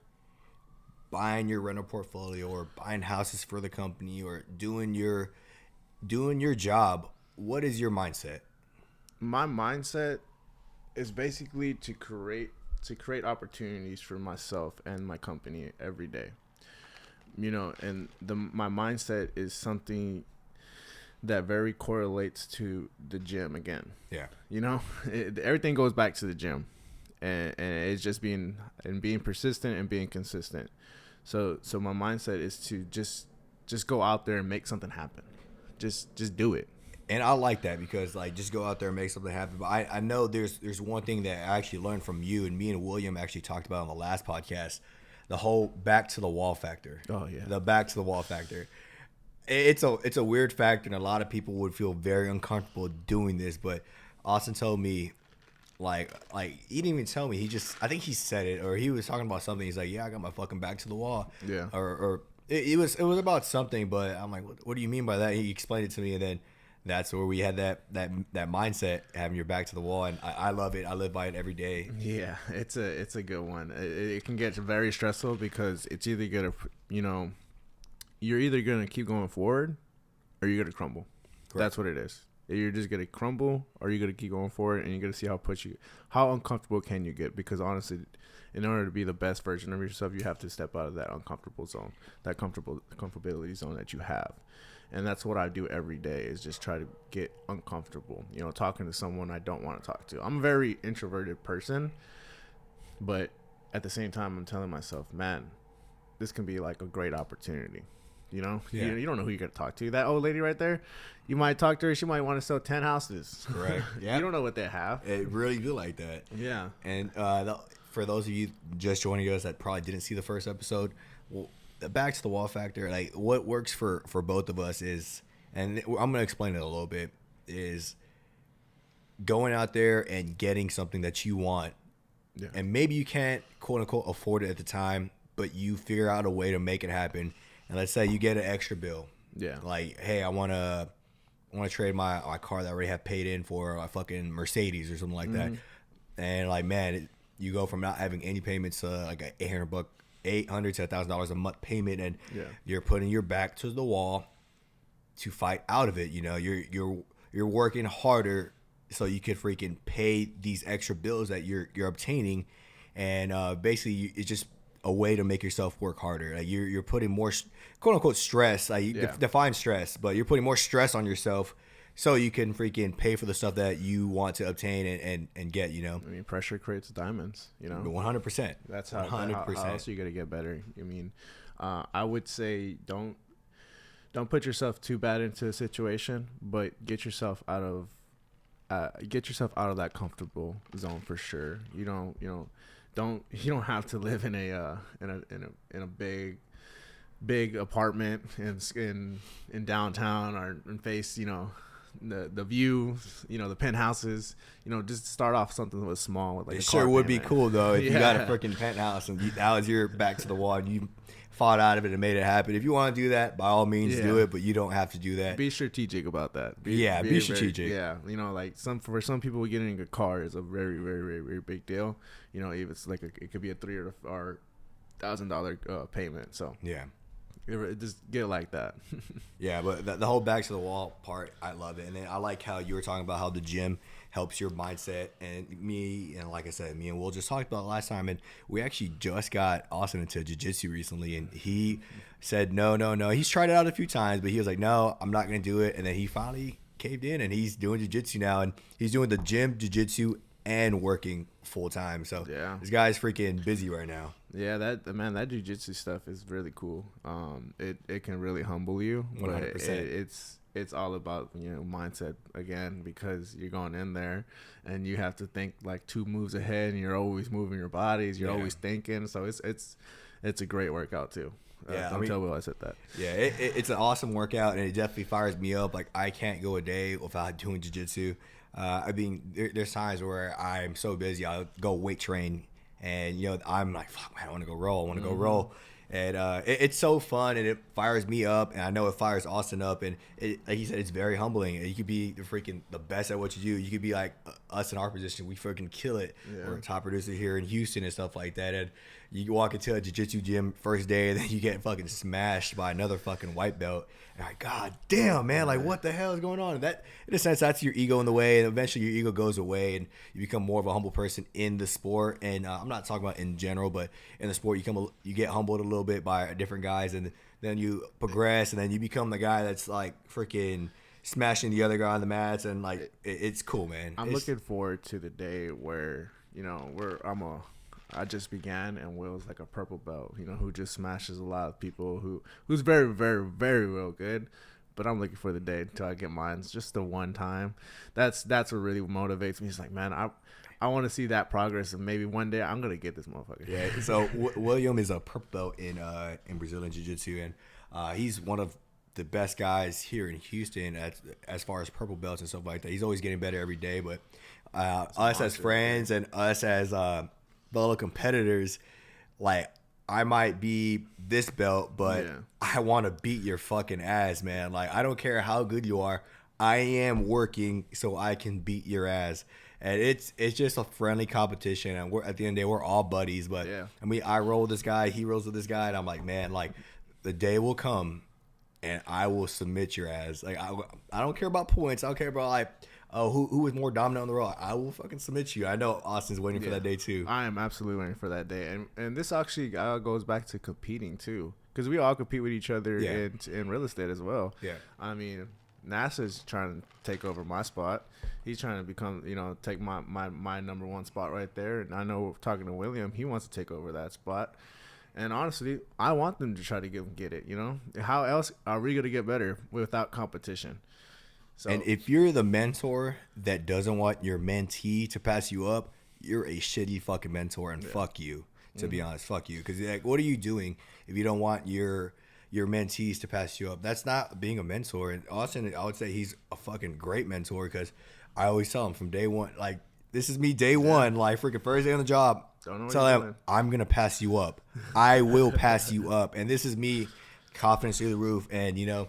buying your rental portfolio or buying houses for the company or doing your job, what is your mindset? My mindset is basically to create opportunities for myself and my company every day. And my mindset is something that very correlates to the gym again. Yeah. Everything goes back to the gym, and it's just being persistent and being consistent. So my mindset is to just go out there and make something happen. Just do it. And I like that because like just go out there and make something happen. But I know there's one thing that I actually learned from you, and me and William actually talked about on the last podcast, the whole back to the wall factor. Oh yeah. The back to the wall factor. It's a weird factor, and a lot of people would feel very uncomfortable doing this. But Austin told me, like he didn't even tell me. I think he said it, or he was talking about something. He's like, yeah, I got my fucking back to the wall. Yeah. Or it was about something, but I'm like, what do you mean by that? He explained it to me, and then that's where we had that mindset, having your back to the wall, and I love it. I live by it every day. Yeah, it's a good one. It can get very stressful because it's either gonna, you're either gonna keep going forward, or you're gonna crumble. Correct. That's what it is. You're just gonna crumble, or you're gonna keep going forward, and you're gonna see how uncomfortable can you get. Because honestly, in order to be the best version of yourself, you have to step out of that uncomfortable zone, that comfortability zone that you have. And that's what I do every day, is just try to get uncomfortable, talking to someone I don't want to talk to. I'm a very introverted person, but at the same time, I'm telling myself, man, this can be like a great opportunity. Yeah. You don't know who you're going to talk to. That old lady right there, you might talk to her. She might want to sell 10 houses. Correct. Yeah. You don't know what they have. It really do like that. Yeah. And for those of you just joining us that probably didn't see the first episode, well, the back to the wall factor, like what works for both of us is, and I'm going to explain it a little bit, is going out there and getting something that you want. Yeah. And maybe you can't, quote unquote, afford it at the time, but you figure out a way to make it happen. And let's say you get an extra bill. Yeah. Like, hey, I want to trade my car that I already have paid in for a fucking Mercedes or something like that. And like, man, you go from not having any payments to like a $800 to $1,000 a month payment, and you're putting your back to the wall to fight out of it. You're working harder so you can freaking pay these extra bills that you're obtaining, and basically it's just a way to make yourself work harder. Like you're putting more quote unquote stress. Like define stress, but you're putting more stress on yourself so you can freaking pay for the stuff that you want to obtain and get. I mean, pressure creates diamonds. 100%. That's how 100%. How else are you gonna get better? I mean, I would say don't put yourself too bad into a situation, but get yourself out of that comfortable zone for sure. You don't have to live in a big apartment in downtown, or and face the view, the penthouses. Just start off something that was small with like. It sure would be cool though if you got a freaking penthouse and that was your back to the wall and you fought out of it and made it happen. If you want to do that, by all means do it, but you don't have to do that. Be strategic about that. Be strategic. Like for some people, getting a car is a very, very, very, very big deal. If it's like it could be a $3,000 or $1,000 payment. So yeah. Just get it like that. Yeah, but the whole back to the wall part, I love it. And then I like how you were talking about how the gym helps your mindset. And like I said, me and Will just talked about it last time. And we actually just got Austin into jiu-jitsu recently. And he said, no. He's tried it out a few times, but he was like, no, I'm not going to do it. And then he finally caved in, and he's doing jiu-jitsu now. And he's doing the gym, jiu-jitsu, and working full time. So this guy's freaking busy right now. Yeah, that jiu-jitsu stuff is really cool. It can really humble you. 100%. It's all about, you know, mindset again, because you're going in there and you have to think like 2 moves ahead, and you're always moving your bodies. You're always thinking. So it's a great workout too. Don't tell Will I said that. Yeah, it's an awesome workout, and it definitely fires me up. Like, I can't go a day without doing jiu-jitsu. I mean, there's times where I'm so busy, I'll go weight train, and, you know, I'm like, fuck, man, I want to go roll. Go roll. And it's so fun, and it fires me up, and I know it fires Austin up. And like you said, it's very humbling. You could be the best at what you do. You could be like us in our position. We freaking kill it. Yeah. We're a top producer here in Houston and stuff like that. And you walk into a jiu-jitsu gym first day, and then you get fucking smashed by another fucking white belt. And like, God damn, man, like, what the hell is going on? And that, in a sense, that's your ego in the way, and eventually your ego goes away, and you become more of a humble person in the sport. And I'm not talking about in general, but in the sport, you get humbled a little bit by different guys, and then you progress, and then you become the guy that's like freaking smashing the other guy on the mats, and like it's cool, man. I'm looking forward to the day where, you know, I just began, and Will's like a purple belt, you know, who just smashes a lot of people, who's very, very, very real good. But I'm looking for the day until I get mine. It's just the one time. That's what really motivates me. It's like, man, I want to see that progress, and maybe one day I'm gonna get this motherfucker. Yeah. So William is a purple belt in Brazilian Jiu-Jitsu, and he's one of the best guys here in Houston as far as purple belts and stuff like that. He's always getting better every day. But us as friends and us as fellow competitors, like, I might be this belt, but I want to beat your fucking ass, man. Like, I don't care how good you are. I am working so I can beat your ass. And it's just a friendly competition, and we're at the end of the day, we're all buddies. But I mean, I roll with this guy, he rolls with this guy, and I'm like, man, like, the day will come, and I will submit your ass. Like, I don't care about points. I don't care about, like, who is more dominant on the road. I will fucking submit you. I know Austin's waiting for that day too. I am absolutely waiting for that day, and this actually goes back to competing too, because we all compete with each other in real estate as well. Yeah, I mean, NASA's trying to take over my spot. He's trying to become, you know, take my number one spot right there. And I know, talking to William, he wants to take over that spot. And honestly, I want them to try to get it. You know, how else are we gonna get better without competition? So, and if you're the mentor that doesn't want your mentee to pass you up, you're a shitty fucking mentor, and fuck you. To be honest, fuck you. Because, like, what are you doing if you don't want your mentees to pass you up? That's not being a mentor. And Austin, I would say he's a fucking great mentor, because I always tell him from day one, like, this is me day one, like, freaking first day on the job. Tell him, I'm going to pass you up. I will pass you up. And this is me, confidence through the roof. And, you know,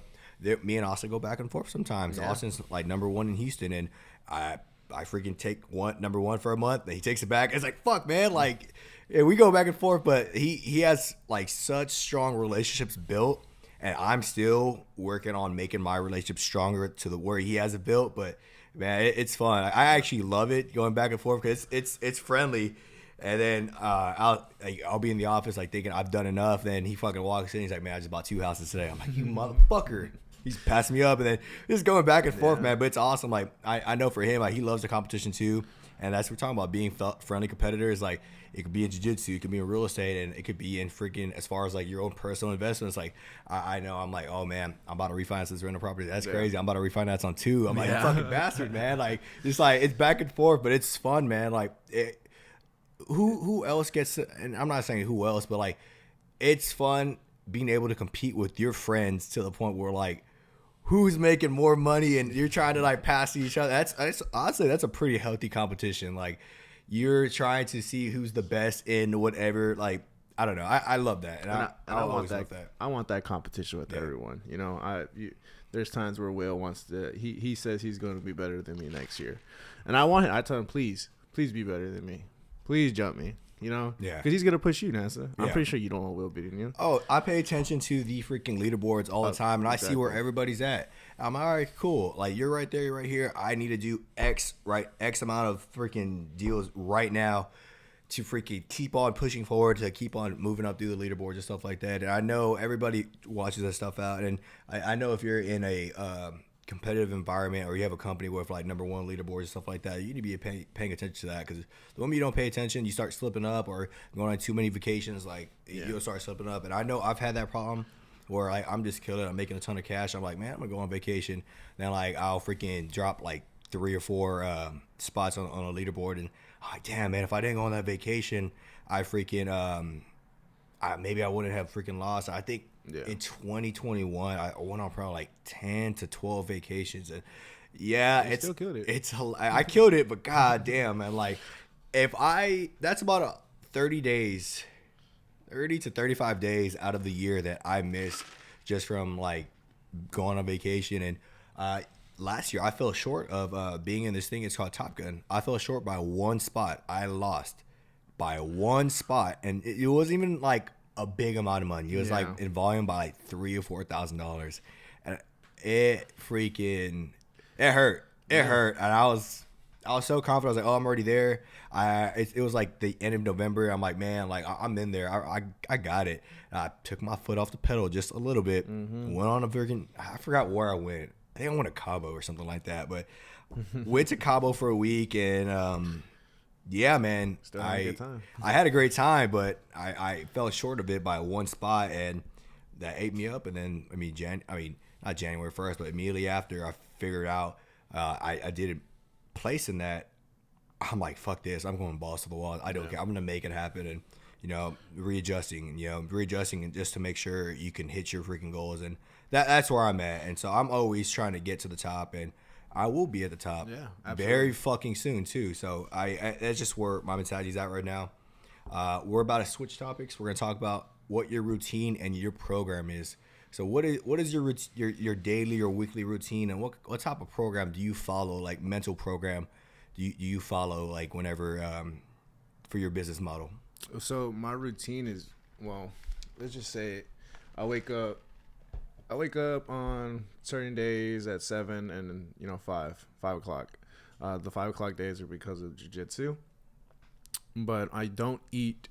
me and Austin go back and forth sometimes. Austin's like number one in Houston, and I freaking take number one for a month, then he takes it back. It's like, fuck, man, like, we go back and forth. But he has like such strong relationships built, and I'm still working on making my relationship stronger to the where he has it built. But man, it's fun. I actually love it going back and forth, because it's friendly. And then I'll be in the office like thinking I've done enough. Then he fucking walks in. He's like, man, I just bought 2 houses today. I'm like, you motherfucker. He's passing me up, and then just going back and forth, man. But it's awesome. Like, I know for him, like, he loves the competition too. And that's what we're talking about, being friendly competitors. Like, it could be in jiu-jitsu, it could be in real estate, and it could be in freaking, as far as like your own personal investments. Like, I know, I'm like, oh man, I'm about to refinance this rental property. That's crazy. I'm about to refinance on 2. I'm like, you fucking bastard, man. Like, just like, it's back and forth, but it's fun, man. Like, who else gets, and I'm not saying who else, but like, it's fun being able to compete with your friends to the point where, like, who's making more money, and you're trying to like pass each other. That's honestly, that's a pretty healthy competition. Like, you're trying to see who's the best in whatever. Like, I don't know. I love that, and I want that. I want that competition with everyone. You know, there's times where Will wants to. He says he's going to be better than me next year, and I tell him, please be better than me. Please jump me. You know? Yeah. Because he's going to push you, NASA. I'm pretty sure you don't want Will beating you. Oh, I pay attention to the freaking leaderboards all the time, and I see where everybody's at. I'm all right, cool. Like, you're right there, you're right here. I need to do X amount of freaking deals right now to freaking keep on pushing forward, to keep on moving up through the leaderboards and stuff like that. And I know everybody watches that stuff out, and I know if you're in a competitive environment, or you have a company with like number one leaderboards and stuff like that, you need to be paying attention to that, because the moment you don't pay attention, you start slipping up, or going on too many vacations, like you'll start slipping up. And I know I've had that problem where like I'm just killing, I'm making a ton of cash, I'm like, man, I'm gonna go on vacation, then like I'll freaking drop like 3 or 4 spots on a leaderboard, and I'm like, damn, man, if I didn't go on that vacation, I freaking maybe I wouldn't have freaking lost. I think in 2021, I went on probably like 10 to 12 vacations, and still killed it. I killed it, but god damn, man, like that's about 30 days, 30 to 35 days out of the year that I missed just from like going on vacation. And last year I fell short of being in this thing. It's called Top Gun. I fell short by 1 spot. I lost by 1 spot, and it wasn't even like a big amount of money. It was like in volume by like $3,000 or $4,000, and it hurt. It hurt, and I was so confident. I was like, oh, I'm already there. It was like the end of November. I'm like, man, like I'm in there. I got it. And I took my foot off the pedal just a little bit. Went on a freaking, I forgot where I went. I think I went to Cabo or something like that. But went to Cabo for a week, and yeah, man, Still had a good time. I had a great time, but I fell short of it by 1 spot, and that ate me up. And then not January 1st, but immediately after I figured out I didn't place in that, I'm like, fuck this, I'm going balls to the wall. I don't care. I'm gonna make it happen. And readjusting and just to make sure you can hit your freaking goals. And that's where I'm at. And so I'm always trying to get to the top, and I will be at the top very fucking soon too. So that's just where my mentality is at right now. We're about to switch topics. We're gonna talk about what your routine and your program is. So what is your daily or weekly routine, and what type of program do you follow? Like mental program, do you follow like whenever for your business model? So my routine is, well, let's just say I wake up on certain days at 7 and 5 o'clock. The 5 o'clock days are because of jiu-jitsu, but I don't eat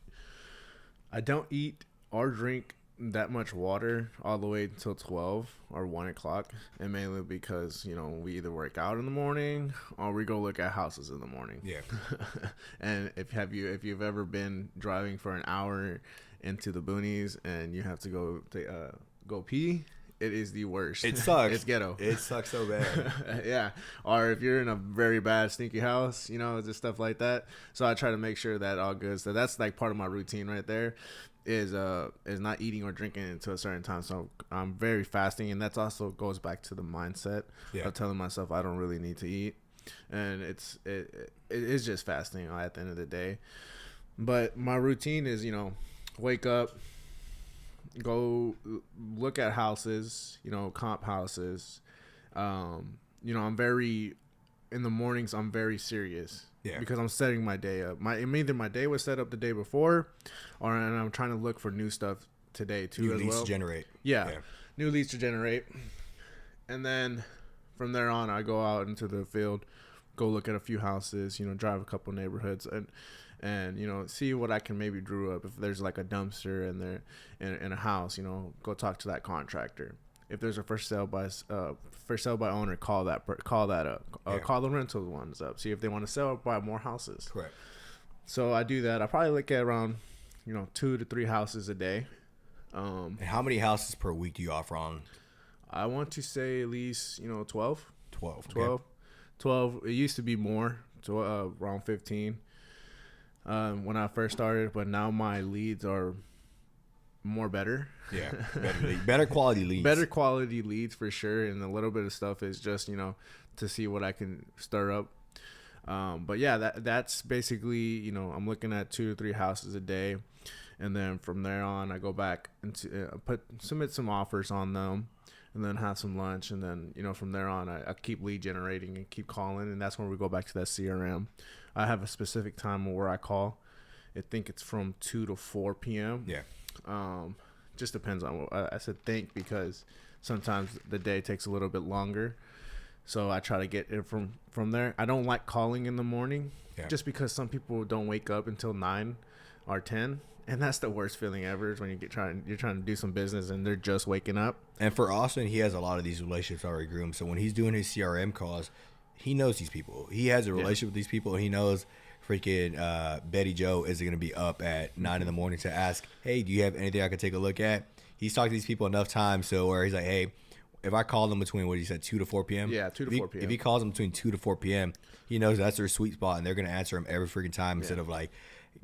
or drink that much water all the way until 12 or 1 o'clock, and mainly because we either work out in the morning or we go look at houses in the morning. And if you've ever been driving for an hour into the boonies and you have to go pee, it is the worst. It sucks. It's ghetto. It sucks so bad. Yeah. Or if you're in a very bad stinky house, just stuff like that. So I try to make sure that all good. So that's like part of my routine right there, is not eating or drinking until a certain time. So I'm very fasting, and that's also goes back to the mindset of telling myself I don't really need to eat, and it is just fasting at the end of the day. But my routine is wake up, go look at houses, comp houses. I'm very, in the mornings I'm very serious. Because I'm setting my day up. Either my day was set up the day before, and I'm trying to look for new stuff today too. New leads to generate. New leads to generate. And then from there on, I go out into the field, go look at a few houses, drive a couple neighborhoods, and see what I can maybe drew up. If there's like a dumpster in there in a house, go talk to that contractor. If there's a for sale by owner, call that up. Call the rental ones up. See if they want to sell or buy more houses. Correct. So I do that. I probably look at around 2 to 3 houses a day. And how many houses per week do you offer on? I want to say at least 12. 12. 12. Okay. 12. It used to be more, around 15 when I first started, but now my leads are more better. Better quality leads. Better quality leads for sure, and a little bit of stuff is just to see what I can stir up. But yeah, that's basically I'm looking at 2 to 3 houses a day, and then from there on I go back and submit some offers on them, and then have some lunch, and then from there on I keep lead generating and keep calling, and that's when we go back to that CRM. I have a specific time where I call. I think it's from 2 to 4 p.m. Just depends on I said think, because sometimes the day takes a little bit longer, so I try to get it from there. I don't like calling in the morning, just because some people don't wake up until 9. or 10. And that's the worst feeling ever is when you're trying to do some business and they're just waking up. And for Austin, he has a lot of these relationships already groomed. So when he's doing his CRM calls, he knows these people. He has a relationship with these people, and he knows freaking Betty Joe isn't going to be up at 9 in the morning to ask, hey, do you have anything I could take a look at? He's talked to these people enough times so where he's like, hey, if I call them between, what he said, 2 to 4 p.m.? Yeah, 2 to 4 p.m. If he calls them between 2 to 4 p.m., he knows that's their sweet spot, and they're going to answer him every freaking time instead of like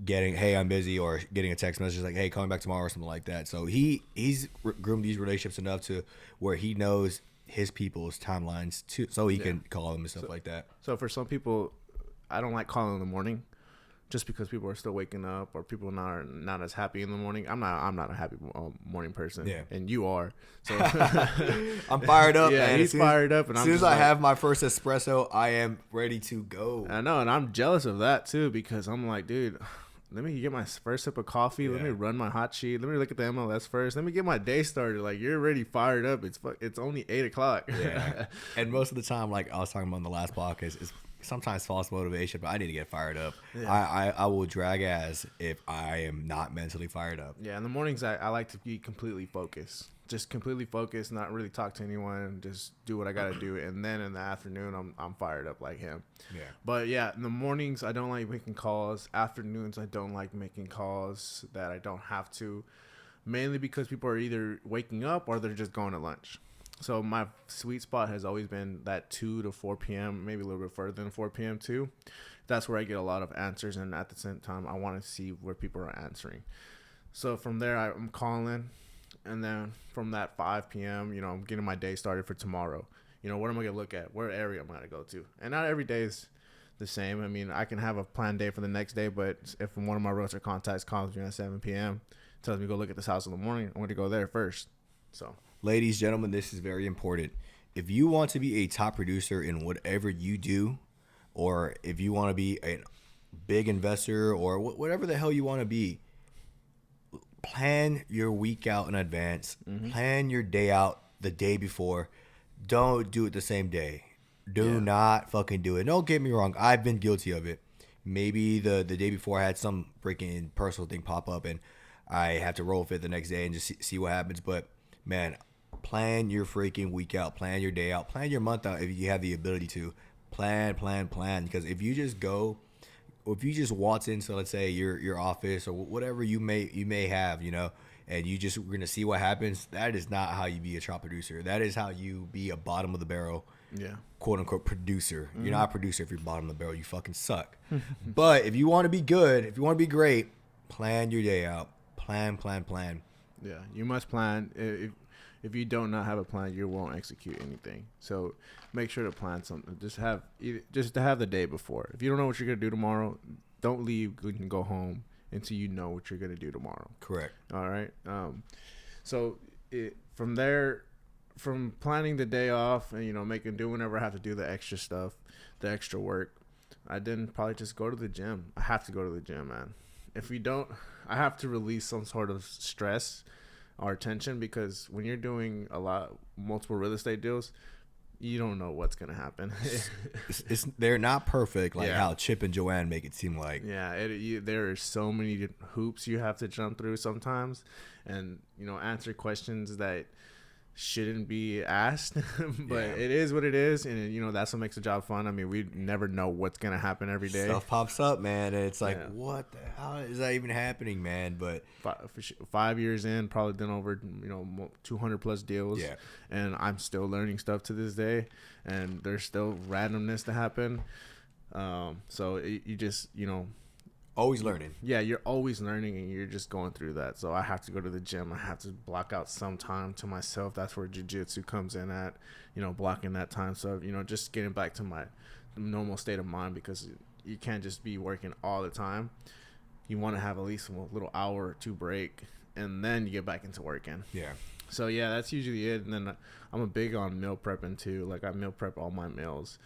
getting, hey, I'm busy, or getting a text message like, hey, call me back tomorrow or something like that. So he's groomed these relationships enough to where he knows his people's timelines too, so he can call them and stuff like that. So for some people, I don't like calling in the morning just because people are still waking up or people are not as happy in the morning. I'm not a happy morning person. Yeah. And you are. So I'm fired up, yeah, man. he's fired up. And as soon as I have my first espresso, I am ready to go. I know, and I'm jealous of that too because I'm like, dude, let me get my first sip of coffee. Let me run my hot sheet. Let me look at the MLS first. Let me get my day started. Like, you're already fired up. It's only 8 o'clock. Yeah. And most of the time, like I was talking about in the last podcast, it's sometimes false motivation, but I need to get fired up. Yeah. I will drag ass if I am not mentally fired up. Yeah, in the mornings, I like to be completely focused. Just completely focused, not really talk to anyone, just do what I got to do. And then in the afternoon, I'm fired up like him. Yeah. But yeah, in the mornings, I don't like making calls. Afternoons, I don't like making calls that I don't have to, mainly because people are either waking up or they're just going to lunch. So my sweet spot has always been that 2 to 4 p.m., maybe a little bit further than 4 p.m. too. That's where I get a lot of answers. And at the same time, I want to see where people are answering. So from there, I'm calling. And then from that 5 p.m., I'm getting my day started for tomorrow. What am I going to look at? Where area am I going to go to? And not every day is the same. I mean, I can have a planned day for the next day, but if one of my realtor contacts calls me at 7 p.m., tells me to go look at this house in the morning, I'm going to go there first. So, ladies, gentlemen, this is very important. If you want to be a top producer in whatever you do, or if you want to be a big investor or whatever the hell you want to be, plan your week out in advance. Mm-hmm. Plan your day out the day before. Don't do it the same day. Do not fucking do it. Don't get me wrong. I've been guilty of it. Maybe the day before I had some freaking personal thing pop up and I have to roll with it the next day and just see what happens. But, man, plan your freaking week out. Plan your day out. Plan your month out if you have the ability to. Plan. Because if you just go... if you just waltz into, let's say, your office or whatever you may have, and you just we're gonna see what happens, that is not how you be a top producer. That is how you be a bottom of the barrel, quote unquote producer. Mm-hmm. You're not a producer if you're bottom of the barrel. You fucking suck. But if you want to be good, if you want to be great, plan your day out. Plan. Yeah, you must plan. If you don't not have a plan, you won't execute anything. So make sure to plan something. Just to have the day before. If you don't know what you're gonna do tomorrow, don't leave and go home until you know what you're gonna do tomorrow. Correct. All right. So from there, from planning the day off and do whenever I have to do the extra stuff, the extra work, I then probably just go to the gym. I have to go to the gym, man. If we don't, I have to release some sort of stress or tension because when you're doing multiple real estate deals, you don't know what's gonna happen. They're not perfect like how Chip and Joanne make it seem like. Yeah, there are so many hoops you have to jump through sometimes, and answer questions that shouldn't be asked. But it is what it is, and that's what makes the job fun. I mean, we never know what's gonna happen every day. Stuff pops up, man, and it's like, what the hell is that even happening, man? But 5 years in, probably done over 200 plus deals, and I'm still learning stuff to this day, and there's still randomness to happen. So you just always learning. Yeah, you're always learning, and you're just going through that. So I have to go to the gym. I have to block out some time to myself. That's where jiu-jitsu comes in at, blocking that time. So, just getting back to my normal state of mind because you can't just be working all the time. You want to have at least a little hour or two break, and then you get back into working. Yeah. So, yeah, that's usually it. And then I'm a big on meal prepping, too. Like, I meal prep all my meals.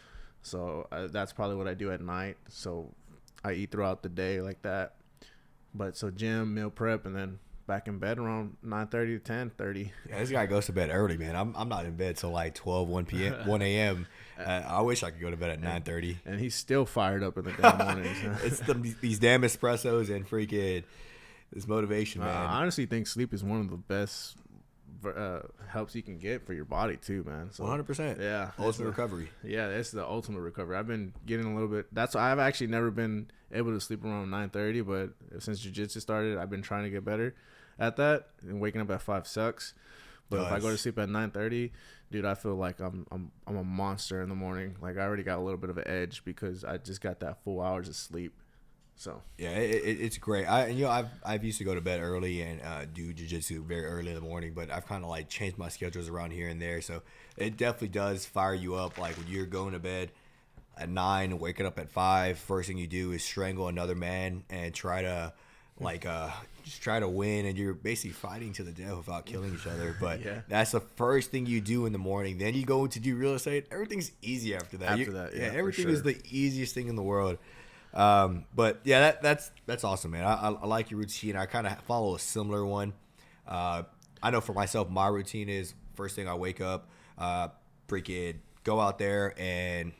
So that's probably what I do at night. So I eat throughout the day like that. But so gym, meal prep, and then back in bed around 9:30 to 10:30. Yeah, this guy goes to bed early, man. I'm not in bed till like 12, 1 p.m., 1 a.m. I wish I could go to bed at 9:30. And he's still fired up in the damn mornings. It's these damn espressos and freaking this motivation, man. I honestly think sleep is one of the best helps you can get for your body too, man. So 100%. Yeah, Ultimate recovery. Yeah, it's the ultimate recovery. I've been getting a little bit. That's why I've actually never been able to sleep around 9:30, but since jiu-jitsu started, I've been trying to get better at that. And waking up at 5 sucks. But if I go to sleep at 9:30, dude, I feel like I'm a monster in the morning. Like I already got a little bit of an edge because I just got that full hours of sleep. So yeah, it's great. I've used to go to bed early and do jiu-jitsu very early in the morning, but I've kind of like changed my schedules around here and there. So it definitely does fire you up. Like when you're going to bed at 9 and waking up at 5, first thing you do is strangle another man and try to just try to win, and you're basically fighting to the death without killing each other. But that's the first thing you do in the morning. Then you go to do real estate. Everything's easy after that. Everything is the easiest thing in the world. But yeah, that's awesome, man. I like your routine. I kind of follow a similar one. I know for myself, my routine is first thing I wake up, freaking go out there and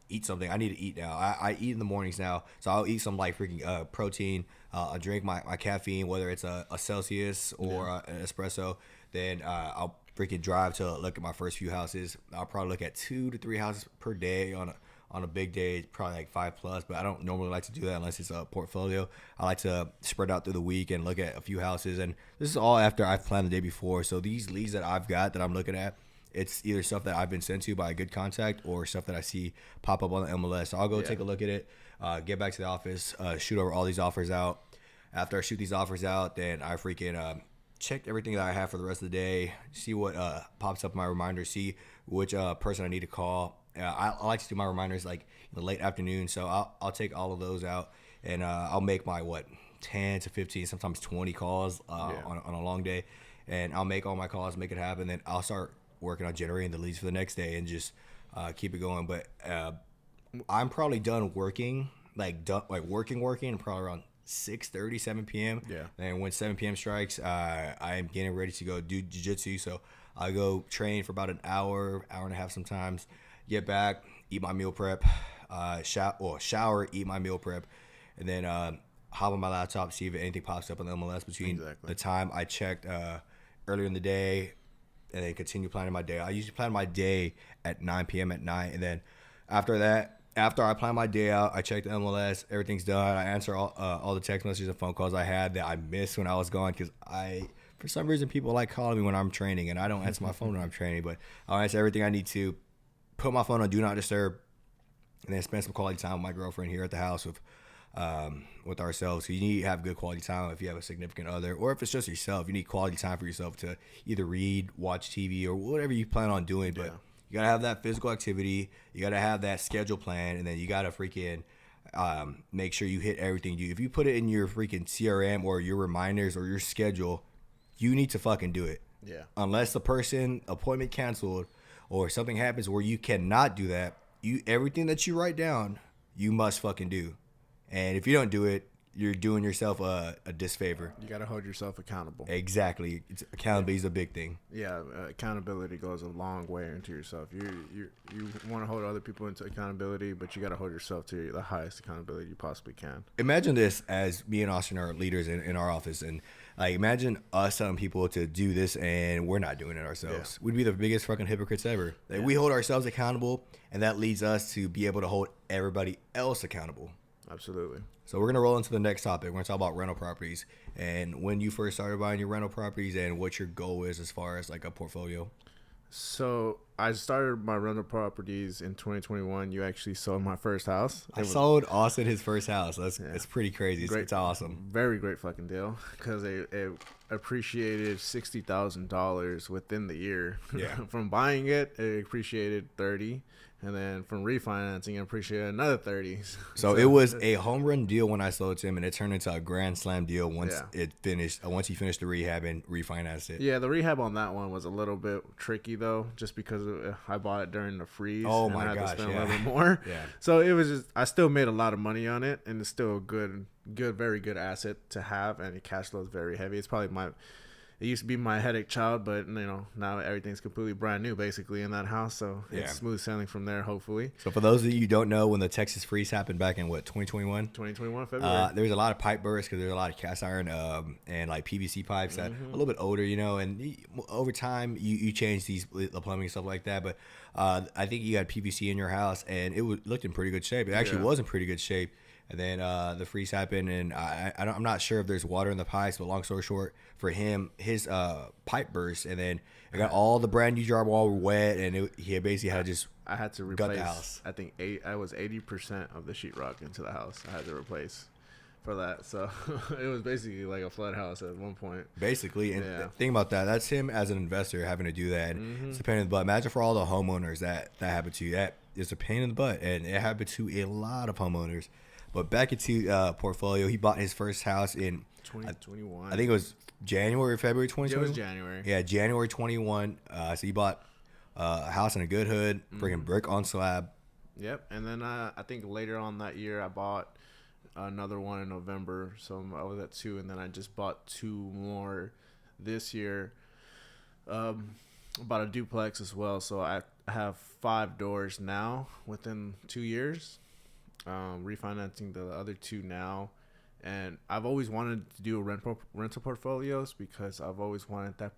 eat something. I need to eat now. I eat in the mornings now, so I'll eat some like freaking protein. I'll drink my caffeine, whether it's a Celsius or an espresso. Then I'll freaking drive to look at my first few houses. I'll probably look at 2 to 3 houses per day on a big day, probably like 5+, but I don't normally like to do that unless it's a portfolio. I like to spread out through the week and look at a few houses, and this is all after I've planned the day before. So these leads that I've got that I'm looking at, it's either stuff that I've been sent to by a good contact or stuff that I see pop up on the MLS. So I'll go take a look at it, get back to the office, shoot over all these offers out. After I shoot these offers out, then I freaking check everything that I have for the rest of the day, see what pops up in my reminders, see which person I need to call. I like to do my reminders like in the late afternoon, so I'll take all of those out, and I'll make my 10 to 15, sometimes 20 calls on a long day, and I'll make all my calls, make it happen. Then I'll start working on generating the leads for the next day and just keep it going. But I'm probably done working, working, probably around 6:30, 7 p.m. Yeah. And when 7 p.m. strikes, I'm getting ready to go do jiu-jitsu. So I go train for about an hour and a half sometimes. Get back, eat my meal prep, shower, eat my meal prep, and then hop on my laptop, see if anything pops up on the MLS between the time I checked earlier in the day, and then continue planning my day. I usually plan my day at 9 p.m. at night, and then after that, after I plan my day out, I check the MLS, everything's done. I answer all the text messages and phone calls I had that I missed when I was gone, because for some reason, people like calling me when I'm training, and I don't answer my phone when I'm training, but I'll answer everything I need to. Put my phone on Do Not Disturb, and then spend some quality time with my girlfriend here at the house with ourselves. So you need to have good quality time if you have a significant other, or if it's just yourself. You need quality time for yourself to either read, watch TV, or whatever you plan on doing. But you got to have that physical activity. You got to have that schedule plan, and then you got to freaking make sure you hit everything. If you put it in your freaking CRM or your reminders or your schedule, you need to fucking do it. Yeah. Unless the person appointment canceled or something happens where you cannot do that, everything that you write down, you must fucking do. And if you don't do it, you're doing yourself a disfavor. You got to hold yourself accountable. Exactly. Accountability is a big thing. Yeah, accountability goes a long way into yourself. You want to hold other people into accountability, but you got to hold yourself to the highest accountability you possibly can. Imagine this as me and Austin are leaders in our office, and imagine us telling people to do this and we're not doing it ourselves. We'd be the biggest fucking hypocrites ever. We hold ourselves accountable, and that leads us to be able to hold everybody else accountable. Absolutely. So we're going to roll into the next topic. We're going to talk about rental properties and when you first started buying your rental properties and what your goal is as far as like a portfolio. So I started my rental properties in 2021. You actually sold my first house. I sold Austin his first house. It's pretty crazy. It's awesome. Very great fucking deal, because it appreciated $60,000 within the year. Yeah. From buying it, it appreciated 30, And then from refinancing, I appreciated another 30. So it was a home run deal when I sold it to him, and it turned into a grand slam deal once it finished. Once he finished the rehab and refinanced it. Yeah, the rehab on that one was a little bit tricky though, just because I bought it during the freeze. Oh and my I had gosh, to spend a little bit more. Yeah. So it was just, I still made a lot of money on it, and it's still a very good asset to have, and the cash flow is very heavy. It's probably it used to be my headache child, but now everything's completely brand new basically in that house. So it's smooth sailing from there, hopefully. So for those of you who don't know, when the Texas freeze happened back in 2021? 2021 February. There was a lot of pipe bursts because there's a lot of cast iron and like PVC pipes that a little bit older, and over time you change the plumbing and stuff like that. But I think you had PVC in your house, and it looked in pretty good shape. It actually was in pretty good shape. And then the freeze happened, and I'm not sure if there's water in the pipes, but long story short, for him, his pipe burst, and then I got all the brand new drywall wet, and he basically had to just I had to gut replace. the house. I think 80% of the sheetrock into the house. I had to replace for that, so it was basically like a flood house at one point. Basically, and think about that. That's him as an investor having to do that. And it's a pain in the butt. Imagine for all the homeowners that happened to you. That is a pain in the butt, and it happened to a lot of homeowners. But back into portfolio, he bought his first house in 2021. I think it was January or February 2021. It was January. Yeah, January 21. So he bought a house in a good hood, freaking brick on slab. Yep. And then I think later on that year, I bought another one in November. So I was at 2, and then I just bought 2 more this year. Bought a duplex as well. So I have 5 doors now within 2 years. Refinancing the other 2 now, and I've always wanted to do rental portfolios because I've always wanted that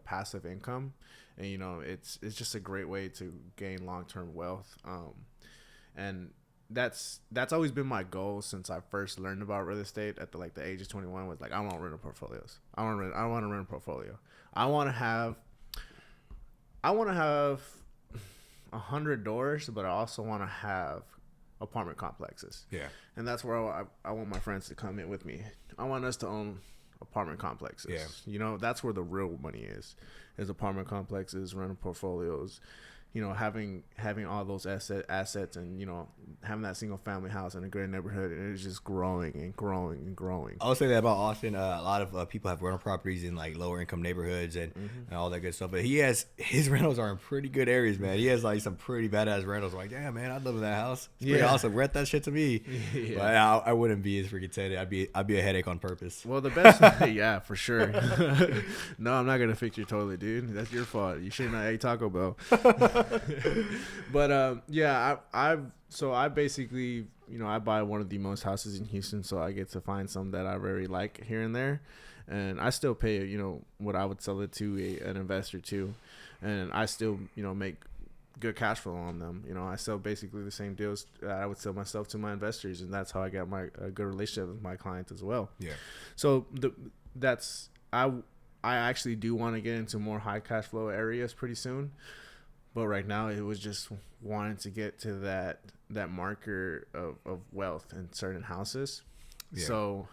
passive income, and it's just a great way to gain long-term wealth, and that's always been my goal since I first learned about real estate at the age of 21. Was like, I want rental portfolios. I want to rent a portfolio. I want to have 100 doors, but I also want to have apartment complexes. Yeah. And that's where I want my friends to come in with me. I want us to own apartment complexes. Yeah. That's where the real money is apartment complexes, rental portfolios, having all those assets and, having that single family house in a great neighborhood, and it's just growing and growing and growing. I would say that about Austin. A lot of people have rental properties in lower income neighborhoods and all that good stuff. But his rentals are in pretty good areas, man. He has some pretty badass rentals. I'm like, damn, man, I'd live in that house. It's pretty awesome. Rent that shit to me. Yeah. But I wouldn't be as freaking tenant. I'd be a headache on purpose. Well, the best, yeah, for sure. No, I'm not gonna fix your toilet, dude. That's your fault. You shouldn't have ate Taco Bell. But yeah, I basically, I buy one of the most houses in Houston, so I get to find some that I very like here and there, and I still pay, what I would sell it to an investor too, and I still, make good cash flow on them. I sell basically the same deals I would sell myself to my investors, and that's how I got a good relationship with my clients as well. Yeah. So I actually do want to get into more high cash flow areas pretty soon. But right now, it was just wanting to get to that marker of wealth in certain houses. Yeah. So,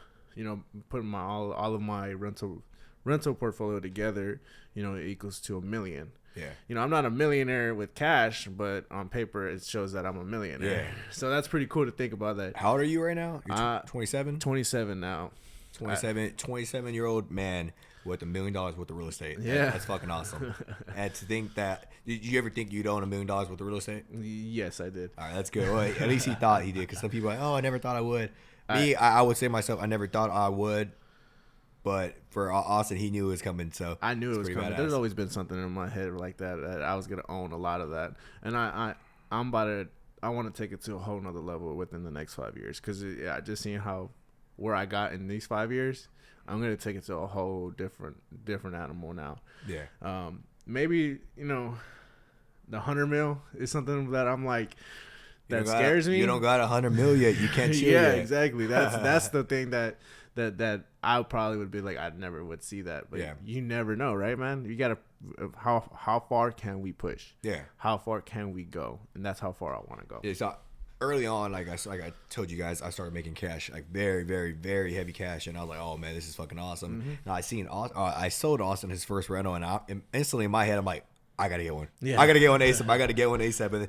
putting all of my rental portfolio together, it equals to $1 million. Yeah. I'm not a millionaire with cash, but on paper, it shows that I'm a millionaire. Yeah. So that's pretty cool to think about that. How old are you right now? You're 27? 27 now. 27-year-old man with $1 million worth of real estate. Yeah. That's fucking awesome. And to think that, did you ever think you'd own $1 million worth of real estate? Yes, I did. All right, that's good. Well, at least he thought he did, because some people are like, oh, I never thought I would. I would say myself, I never thought I would. But for Austin, he knew it was coming. So I knew it was coming. Badass. There's always been something in my head like that I was gonna own a lot of that, and I want to take it to a whole nother level within the next 5 years, because just seeing where I got in these 5 years, I'm gonna take it to a whole different animal now. Yeah. Maybe the 100 mil is something that I'm like, that scares me. You don't got 100 mil yet. You can't chill yeah, yet. Exactly. That's the thing that I probably would be like, I never would see that. But you never know, right, man? You gotta, how far can we push? Yeah. How far can we go? And that's how far I want to go. Yeah, so early on, like I told you guys, I started making cash, like very, very, very heavy cash, and I was like, oh man, this is fucking awesome. And I sold Austin his first rental, and instantly in my head, I'm like, I gotta get one. Yeah. I gotta get one ASAP. I gotta get one ASAP. And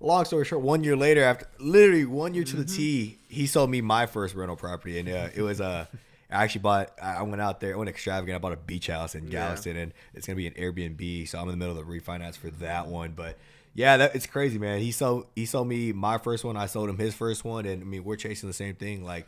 long story short, 1 year later, after literally 1 year to the T, he sold me my first rental property, and it was I actually bought. I went out there. I went extravagant. I bought a beach house in Galveston, and it's gonna be an Airbnb. So I'm in the middle of the refinance for that one. But yeah, it's crazy, man. He sold me my first one. I sold him his first one, and I mean we're chasing the same thing, like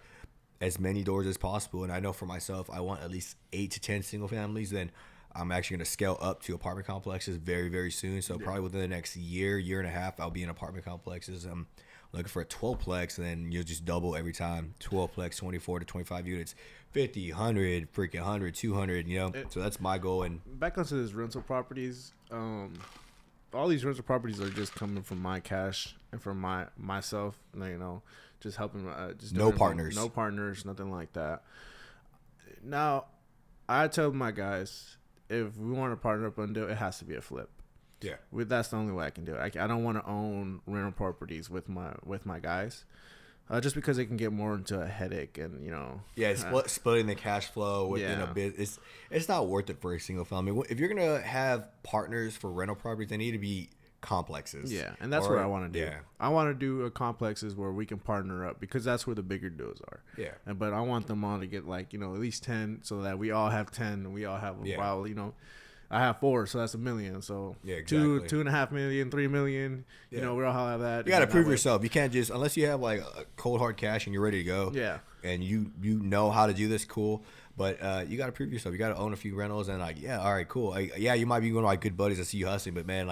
as many doors as possible. And I know for myself, I want at least 8 to 10 single families. Then I'm actually going to scale up to apartment complexes very, very soon. So probably within the next year and a half, I'll be in apartment complexes. I'm looking for a 12-plex, and then you'll just double every time. 12-plex, 24 to 25 units, 50, 100, freaking 100, 200, So that's my goal. And back onto these rental properties, all these rental properties are just coming from my cash and from myself, just helping. Just no partners. No partners, nothing like that. Now, I tell my guys, if we want to partner up and do it, it has to be a flip. Yeah, that's the only way I can do it. I don't want to own rental properties with my guys, just because it can get more into a headache and Yeah, splitting the cash flow within a business. It's not worth it for a single family. If you're gonna have partners for rental properties, they need to be complexes. Yeah, and that's what I want to do. Yeah. I want to do complexes where we can partner up because that's where the bigger deals are. Yeah. But I want them all to get at least 10 so that we all have 10 and we all have I have 4, so that's $1 million. So yeah, exactly. 2.5 million, 3 million. We all have that. You got to prove yourself. You can't just unless you have like a cold hard cash and you're ready to go. Yeah. And you know how to do this, cool. But you got to prove yourself. You got to own a few rentals and all right, cool. You might be one of my good buddies. I see you hustling, but man,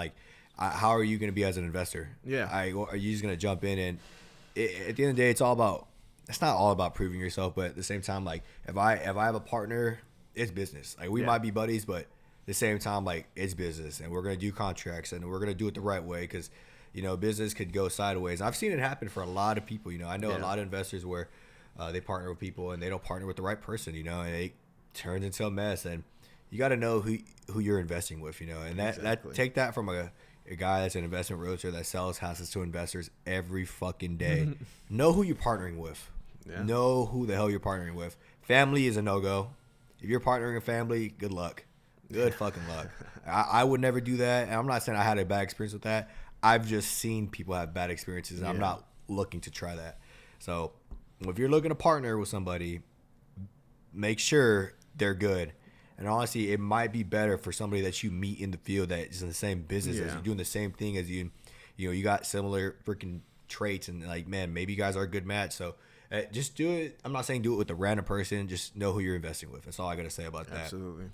how are you going to be as an investor? Yeah. Are you just going to jump in and at the end of the day, it's not all about proving yourself, but at the same time, if I have a partner, it's business. We might be buddies, but at the same time, it's business, and we're going to do contracts, and we're going to do it the right way because, business could go sideways. I've seen it happen for a lot of people. I know a lot of investors where they partner with people and they don't partner with the right person, and it turns into a mess. And you got to know who you're investing with, and that take that from a guy that's an investment realtor that sells houses to investors every fucking day. Know who you're partnering with. Yeah. Know who the hell you're partnering with. Family is a no-go. If you're partnering a family, good luck. Good fucking luck. I would never do that. And I'm not saying I had a bad experience with that. I've just seen people have bad experiences, and I'm not looking to try that. So if you're looking to partner with somebody, make sure they're good. And honestly, it might be better for somebody that you meet in the field that is in the same business as you, doing the same thing as you. You got similar freaking traits, and man, maybe you guys are a good match. So just do it. I'm not saying do it with a random person. Just know who you're investing with. That's all I got to say about that. Absolutely.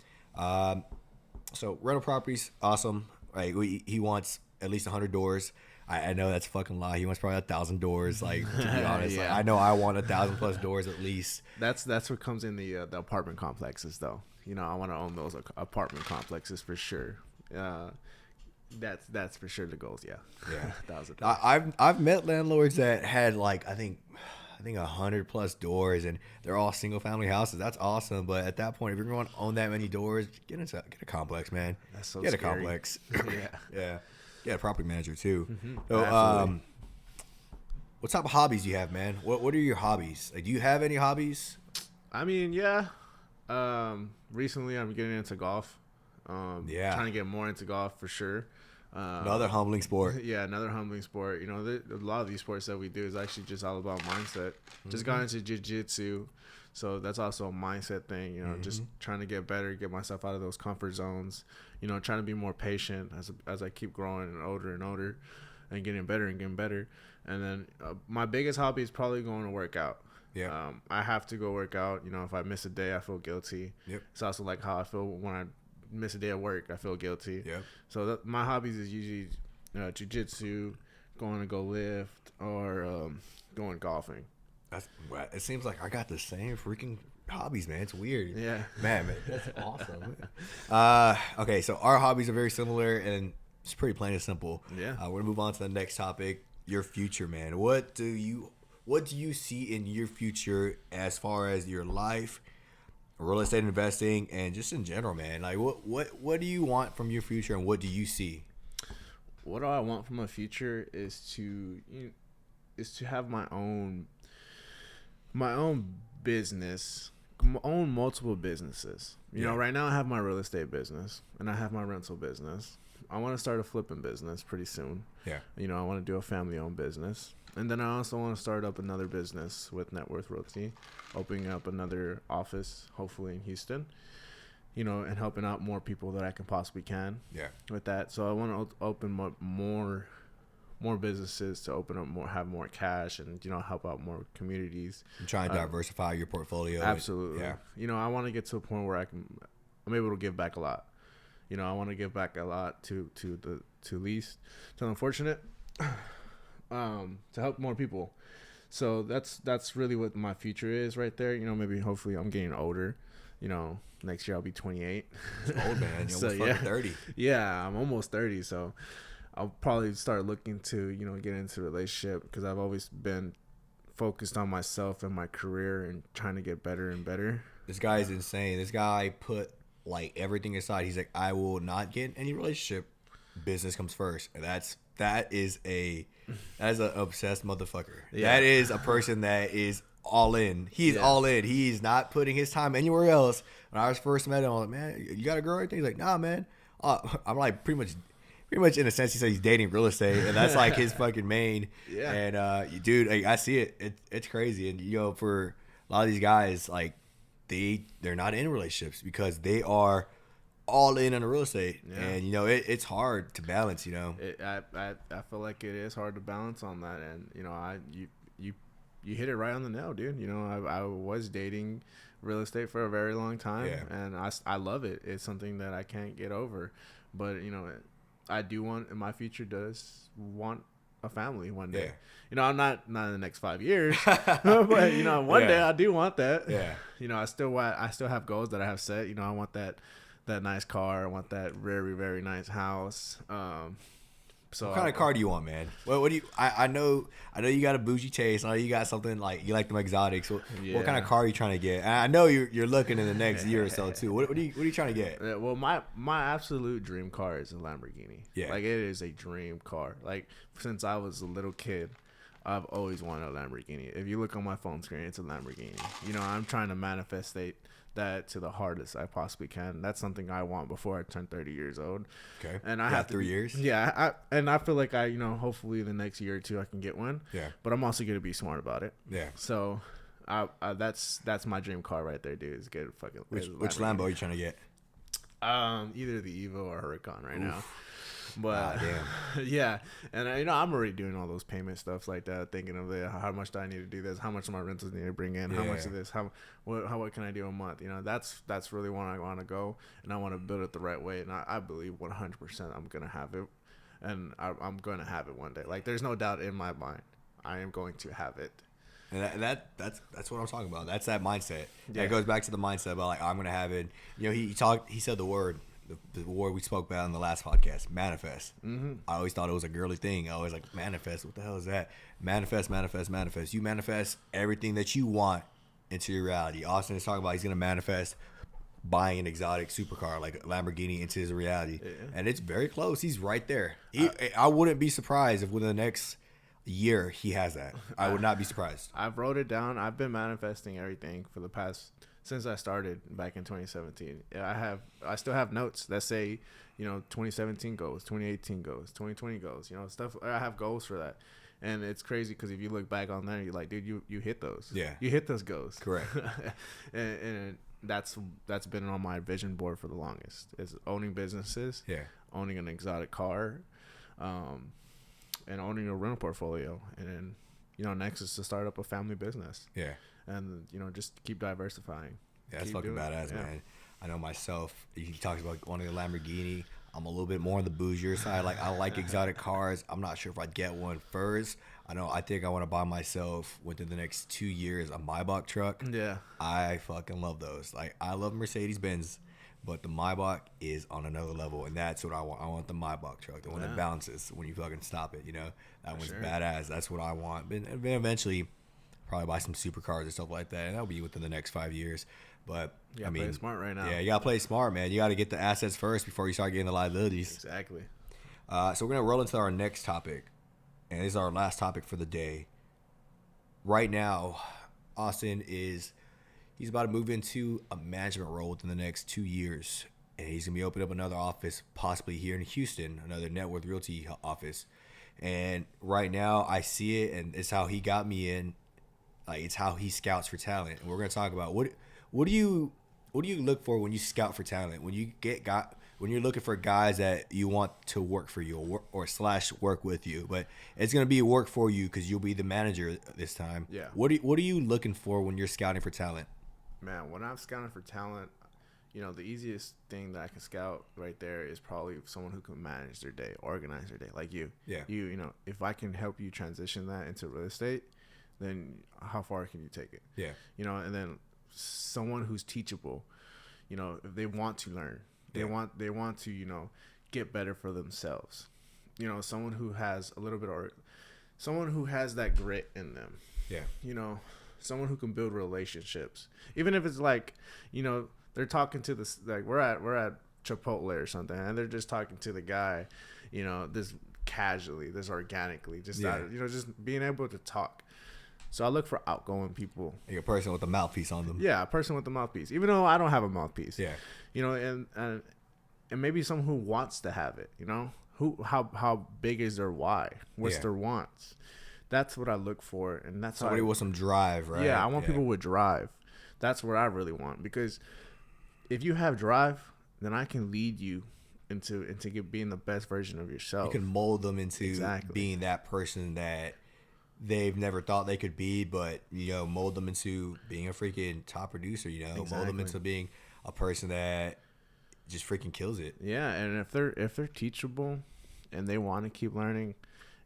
So rental properties, awesome. He wants at least 100 doors. I know that's a fucking lie. He wants probably 1,000 doors. To be honest, I know I want 1,000+ doors at least. That's what comes in the apartment complexes, though. I want to own those apartment complexes for sure. That's for sure the goals. Yeah. 1,000. I've met landlords that had I think 100+ doors, and they're all single family houses. That's awesome. But at that point, if you're going to own that many doors, get a complex, man. That's so get scary. A complex. Yeah. Get a property manager too. Mm-hmm. So, what type of hobbies do you have, man? What are your hobbies? Do you have any hobbies? I mean, yeah. Recently, I'm getting into golf. Trying to get more into golf for sure. Another humbling sport. Yeah, another humbling sport. A lot of these sports that we do is actually just all about mindset. Just got into jiu-jitsu, so that's also a mindset thing. Just trying to get better, get myself out of those comfort zones. Trying to be more patient as I keep growing and older, and getting better. And then my biggest hobby is probably going to work out. Yeah. I have to go work out. If I miss a day, I feel guilty. Yep. It's also like how I feel when I miss a day at work. I feel guilty. Yeah. So my hobbies is usually jiu-jitsu, going to go lift, or going golfing. It seems like I got the same freaking hobbies, man. It's weird. Yeah. Man, that's awesome. Okay, so our hobbies are very similar, and it's pretty plain and simple. Yeah. We're gonna move on to the next topic. Your future, man. What do you see in your future as far as your life, real estate investing, and just in general, man? What do you want from your future, and what do you see? What do I want from my future is to have my own business, own multiple businesses. Right now I have my real estate business and I have my rental business. I want to start a flipping business pretty soon. Yeah. You know, I want to do a family-owned business. And then I also want to start up another business with Net Worth Realty, opening up another office, hopefully in Houston, you know, and helping out more people that I can possibly can. Yeah. With that. So I want to open up more businesses to open up more, have more cash, and, you know, help out more communities. I'm trying to diversify your portfolio. Absolutely. Yeah. You know, I want to get to a point where I'm able to give back a lot. You know, I want to give back a lot to the unfortunate, to help more people. So that's really what my future is right there. You know, maybe hopefully I'm getting older. You know, next year I'll be 28. It's old, man. You're So, almost fucking 30. Yeah, I'm almost 30. So I'll probably start looking to, you know, get into a relationship, because I've always been focused on myself and my career and trying to get better and better. This guy is insane. This guy put like everything aside. He's like, I will not get in any relationship. Business comes first. And that is an obsessed motherfucker. Yeah. That is a person that is all in. He's all in. He's not putting his time anywhere else. When I first met him, I'm like, man, you got a girl right there? He's like, nah, man. I'm like, pretty much in a sense, he said he's dating real estate, and that's like his fucking main. Yeah. And dude, like, I see it. It's crazy. And you know, for a lot of these guys, like they're not in relationships because they are all in on the real estate. Yeah. And you know, it's hard to balance. You know, I feel like it is hard to balance on that. And you know, you hit it right on the nail, dude. You know, I was dating real estate for a very long time, and I love it. It's something that I can't get over. But you know, I do want, in my future, does want a family one day. Yeah. You know, I'm not in the next 5 years, but you know, one day I do want that. Yeah. You know, I still have goals that I have set. You know, I want that nice car. I want that very, very nice house. So what kind of car do you want, man? What do you? I know you got a bougie taste. I know you got something like you like them exotics. What kind of car are you trying to get? And I know you're looking in the next year or so too. What are you trying to get? Well, my absolute dream car is a Lamborghini. Yeah, like it is a dream car. Like since I was a little kid, I've always wanted a Lamborghini. If you look on my phone screen, it's a Lamborghini. You know, I'm trying to manifestate that to the hardest I possibly can. That's something I want before I turn 30 years old. Okay. And I have 3 years. Yeah, I feel like you know, hopefully the next year or two I can get one. Yeah. But I'm also gonna be smart about it. Yeah. So, that's my dream car right there, dude. Is get a fucking. Which Lambo are you trying to get? Either the Evo or Huracan right now. But yeah, and you know, I'm already doing all those payment stuff like that, thinking of how much do I need to do this, how much of my rentals need to bring in, how much of this, what can I do a month? You know, that's really where I want to go, and I want to build it the right way, and I believe 100% I'm gonna have it, and I'm gonna have it one day. Like there's no doubt in my mind, I am going to have it. And that's what I'm talking about. That's that mindset. Yeah. That goes back to the mindset about like, I'm gonna have it. You know, he said the word. The word we spoke about in the last podcast, manifest. Mm-hmm. I always thought it was a girly thing. I always like, manifest. What the hell is that? Manifest. You manifest everything that you want into your reality. Austin is talking about he's going to manifest buying an exotic supercar like a Lamborghini into his reality. Yeah. And it's very close. He's right there. I wouldn't be surprised if within the next year he has that. I would not be surprised. I've wrote it down. I've been manifesting everything for the past since I started back in 2017. I still have notes that say, you know, 2017 goals, 2018 goals, 2020 goals, you know, stuff. I have goals for that. And it's crazy because if you look back on that, you're like, dude, you hit those. Yeah. You hit those goals. Correct. and that's been on my vision board for the longest, is owning businesses, owning an exotic car, and owning a rental portfolio. And then, you know, next is to start up a family business. Yeah. And, you know, just keep diversifying. Yeah, that's fucking badass, man. I know myself. He talks about wanting a Lamborghini. I'm a little bit more on the bougier side. Like, I like exotic cars. I'm not sure if I'd get one first. I think I want to buy myself within the next 2 years a Maybach truck. Yeah. I fucking love those. Like, I love Mercedes-Benz, but the Maybach is on another level, and that's what I want. I want the Maybach truck, the one that bounces when you fucking stop it, you know? That one's badass. That's what I want. And then eventually probably buy some supercars and stuff like that, and that'll be within the next 5 years. But I mean, play smart right now. Yeah, you gotta play smart, man. You gotta get the assets first before you start getting the liabilities. Exactly. So we're gonna roll into our next topic, and this is our last topic for the day. Right now, Austin he's about to move into a management role within the next 2 years. and he's gonna be opening up another office, possibly here in Houston, another Net Worth Realty office. And right now, I see it, and it's how he got me in. Like, it's how he scouts for talent. And we're gonna talk about what do you look for when you scout for talent? When you're looking for guys that you want to work for you or slash work with you, but it's gonna be work for you because you'll be the manager this time. Yeah. What are you looking for when you're scouting for talent? Man, when I'm scouting for talent, the easiest thing that I can scout right there is probably someone who can manage their day, organize their day, like you. Yeah. If I can help you transition that into real estate, then how far can you take it? Yeah. And then someone who's teachable, if they want to learn, they want to, get better for themselves. Someone who has a little bit of, someone who has that grit in them. Yeah. Someone who can build relationships, even if it's like, they're talking to this, like we're at Chipotle or something, and they're just talking to the guy, this casually, this organically, just just being able to talk. So I look for outgoing people. Like a person with a mouthpiece on them. Yeah, a person with a mouthpiece, even though I don't have a mouthpiece. Yeah. And maybe someone who wants to have it. How big is their why? What's their wants? That's what I look for, and that's somebody with some drive, right? Yeah, I want people with drive. That's what I really want, because if you have drive, then I can lead you into being the best version of yourself. You can mold them into being that person that they've never thought they could be, but mold them into being a freaking top producer. Mold them into being a person that just freaking kills it. Yeah, and if they're teachable, and they want to keep learning,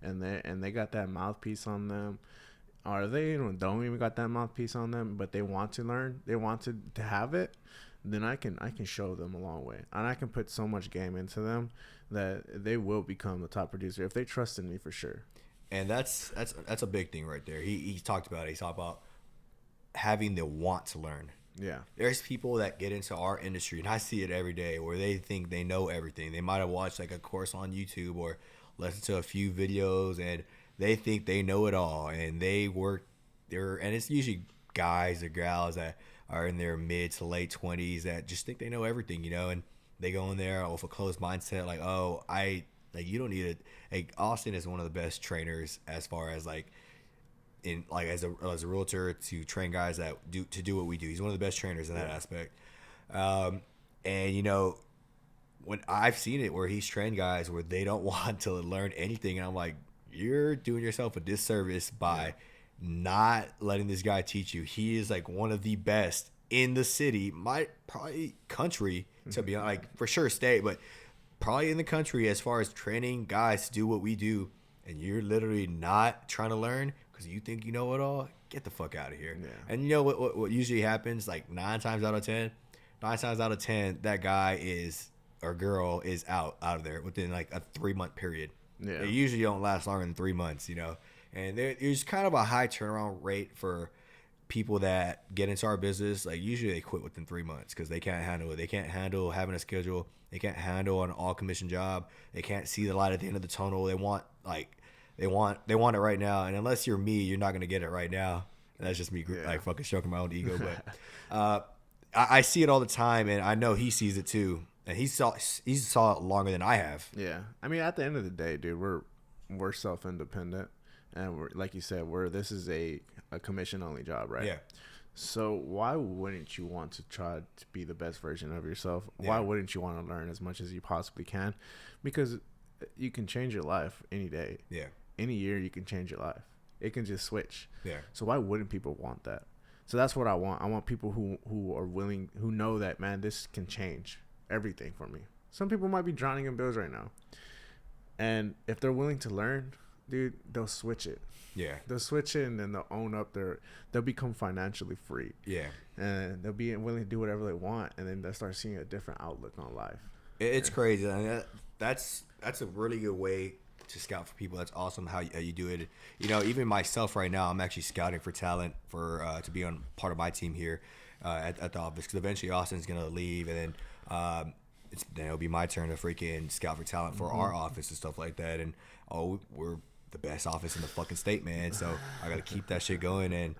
and they got that mouthpiece on them, or they don't even got that mouthpiece on them, but they want to learn, they want to have it, then I can show them a long way, and I can put so much game into them that they will become the top producer if they trust in me, for sure. And that's a big thing right there. He talked about it. He talked about having the want to learn. Yeah. There's people that get into our industry, and I see it every day, where they think they know everything. They might have watched like a course on YouTube or listened to a few videos, and they think they know it all. And they work there, and it's usually guys or gals that are in their mid to late 20s that just think they know everything, and they go in there with a closed mindset, like, oh, you don't need it. Like, Austin is one of the best trainers as far as as a realtor to train guys that do what we do. He's one of the best trainers in that aspect. And when I've seen it where he's trained guys where they don't want to learn anything, and I'm like, you're doing yourself a disservice by not letting this guy teach you. He is like one of the best in the city, probably country, to be honest, for sure state, but probably in the country as far as training guys to do what we do. And you're literally not trying to learn because you think you know it all. Get the fuck out of here. Yeah. And what usually happens, like 9 times out of 10, that guy or girl is out of there within like a 3-month period. Yeah. They usually don't last longer than 3 months, And there's kind of a high turnaround rate for people that get into our business. Like, usually they quit within 3 months because they can't handle it. They can't handle having a schedule. They can't handle an all commission job. They can't see the light at the end of the tunnel. They want it right now. And unless you're me, you're not gonna get it right now. And that's just me like fucking stroking my own ego. But I see it all the time, and I know he sees it too. And he saw it longer than I have. Yeah, I mean, at the end of the day, dude, we're self independent, and we're, like you said, this is a commission only job, right? Yeah. So why wouldn't you want to try to be the best version of yourself? Why wouldn't you want to learn as much as you possibly can? Because you can change your life any day. Yeah. Any year you can change your life. It can just switch. Yeah. So why wouldn't people want that? So that's what I want. I want people who are willing, who know that, man, this can change everything for me. Some people might be drowning in bills right now. And if they're willing to learn, dude, they'll switch it. Yeah. They'll switch it, and then they'll own up they'll become financially free. Yeah. And they'll be willing to do whatever they want, and then they'll start seeing a different outlook on life. It's crazy. I mean, that's a really good way to scout for people. That's awesome how you do it. Even myself right now, I'm actually scouting for talent to be on part of my team here at the office, because eventually Austin's going to leave, and then it'll be my turn to freaking scout for talent for our office and stuff like that. And we're the best office in the fucking state, man. So I got to keep that shit going. And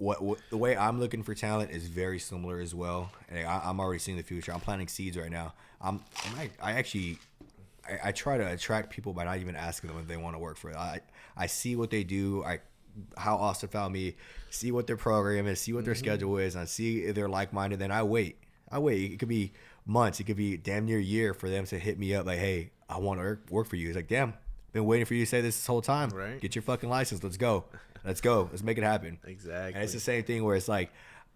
what the way I'm looking for talent is very similar as well. And I'm already seeing the future. I'm planting seeds right now. I try to attract people by not even asking them if they want to work for it. I see what they do. How Austin found me. See what their program is. See what their schedule is. And I see if they're like-minded. Then I wait. It could be months. It could be damn near a year for them to hit me up like, hey, I want to work for you. It's like, damn, been waiting for you to say this whole time. Right. Get your fucking license. Let's go. Let's make it happen. Exactly. And it's the same thing where it's like,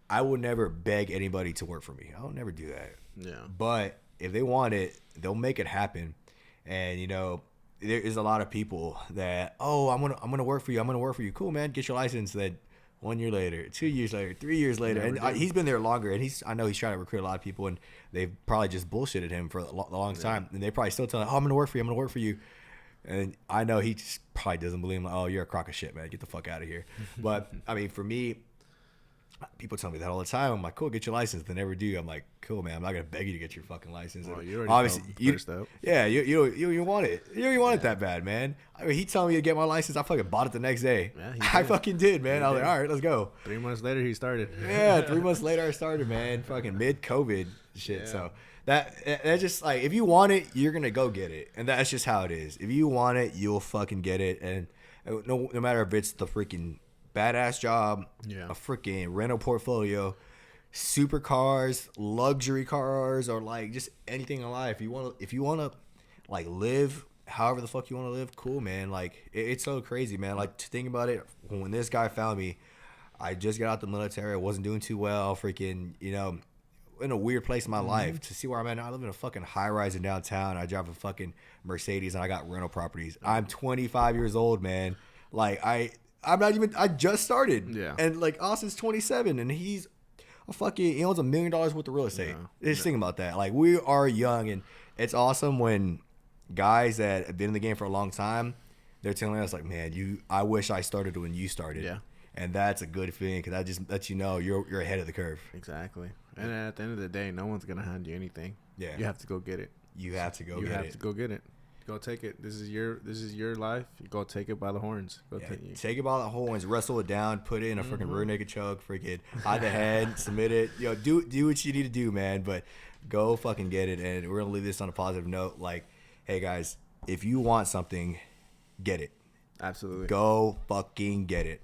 I will never beg anybody to work for me. I'll never do that. Yeah. But if they want it, they'll make it happen. And you know, there is a lot of people that, oh, I'm gonna work for you. I'm gonna work for you. Cool, man. Get your license. Then 1 year later, 2 years later, 3 years later, and he's been there longer. And I know he's trying to recruit a lot of people, and they've probably just bullshitted him for a long time. And they probably still tell him, oh, I'm gonna work for you. I'm gonna work for you. And I know he just probably doesn't believe him. Like, oh, you're a crock of shit, man. Get the fuck out of here. But I mean, for me, people tell me that all the time. I'm like, cool, get your license. They never do. I'm like, cool, man. I'm not gonna beg you to get your fucking license. Well, you already obviously, first up. Yeah, you want it. You don't even want it that bad, man. I mean, he told me to get my license. I fucking bought it the next day. Yeah, I fucking did, man. I was like, all right, let's go. 3 months later, he started. Yeah, 3 months later, I started, man. Fucking mid-COVID shit. Yeah. So that's just like, if you want it, you're gonna go get it, and that's just how it is. If you want it, you'll fucking get it, and no matter if it's the freaking badass job, a freaking rental portfolio, supercars, luxury cars, or like just anything in life. If you want to like live however the fuck you want to live, cool, man. Like it's so crazy, man. Like to think about it, when this guy found me, I just got out the military. I wasn't doing too well. Freaking, you know, in a weird place in my life. To see where I'm at now, I live in a fucking high rise in downtown. I drive a fucking Mercedes, and I got rental properties. I'm 25 years old, man. Like I'm not even. I just started. Yeah. And like Austin's 27, and he owns $1 million worth of real estate. Just think about that. Like we are young, and it's awesome when guys that have been in the game for a long time, they're telling us like, man, I wish I started when you started. Yeah. And that's a good feeling because that just lets you know you're ahead of the curve. Exactly. And at the end of the day, no one's gonna hand you anything. Yeah. You have to go get it. You have to go get it. Go take it. This is your life. You go take it by the horns. Take it by the horns, wrestle it down, put it in a freaking rear naked choke, freaking hide the head, submit it. Yo, do what you need to do, man. But go fucking get it. And we're gonna leave this on a positive note. Like, hey guys, if you want something, get it. Absolutely. Go fucking get it.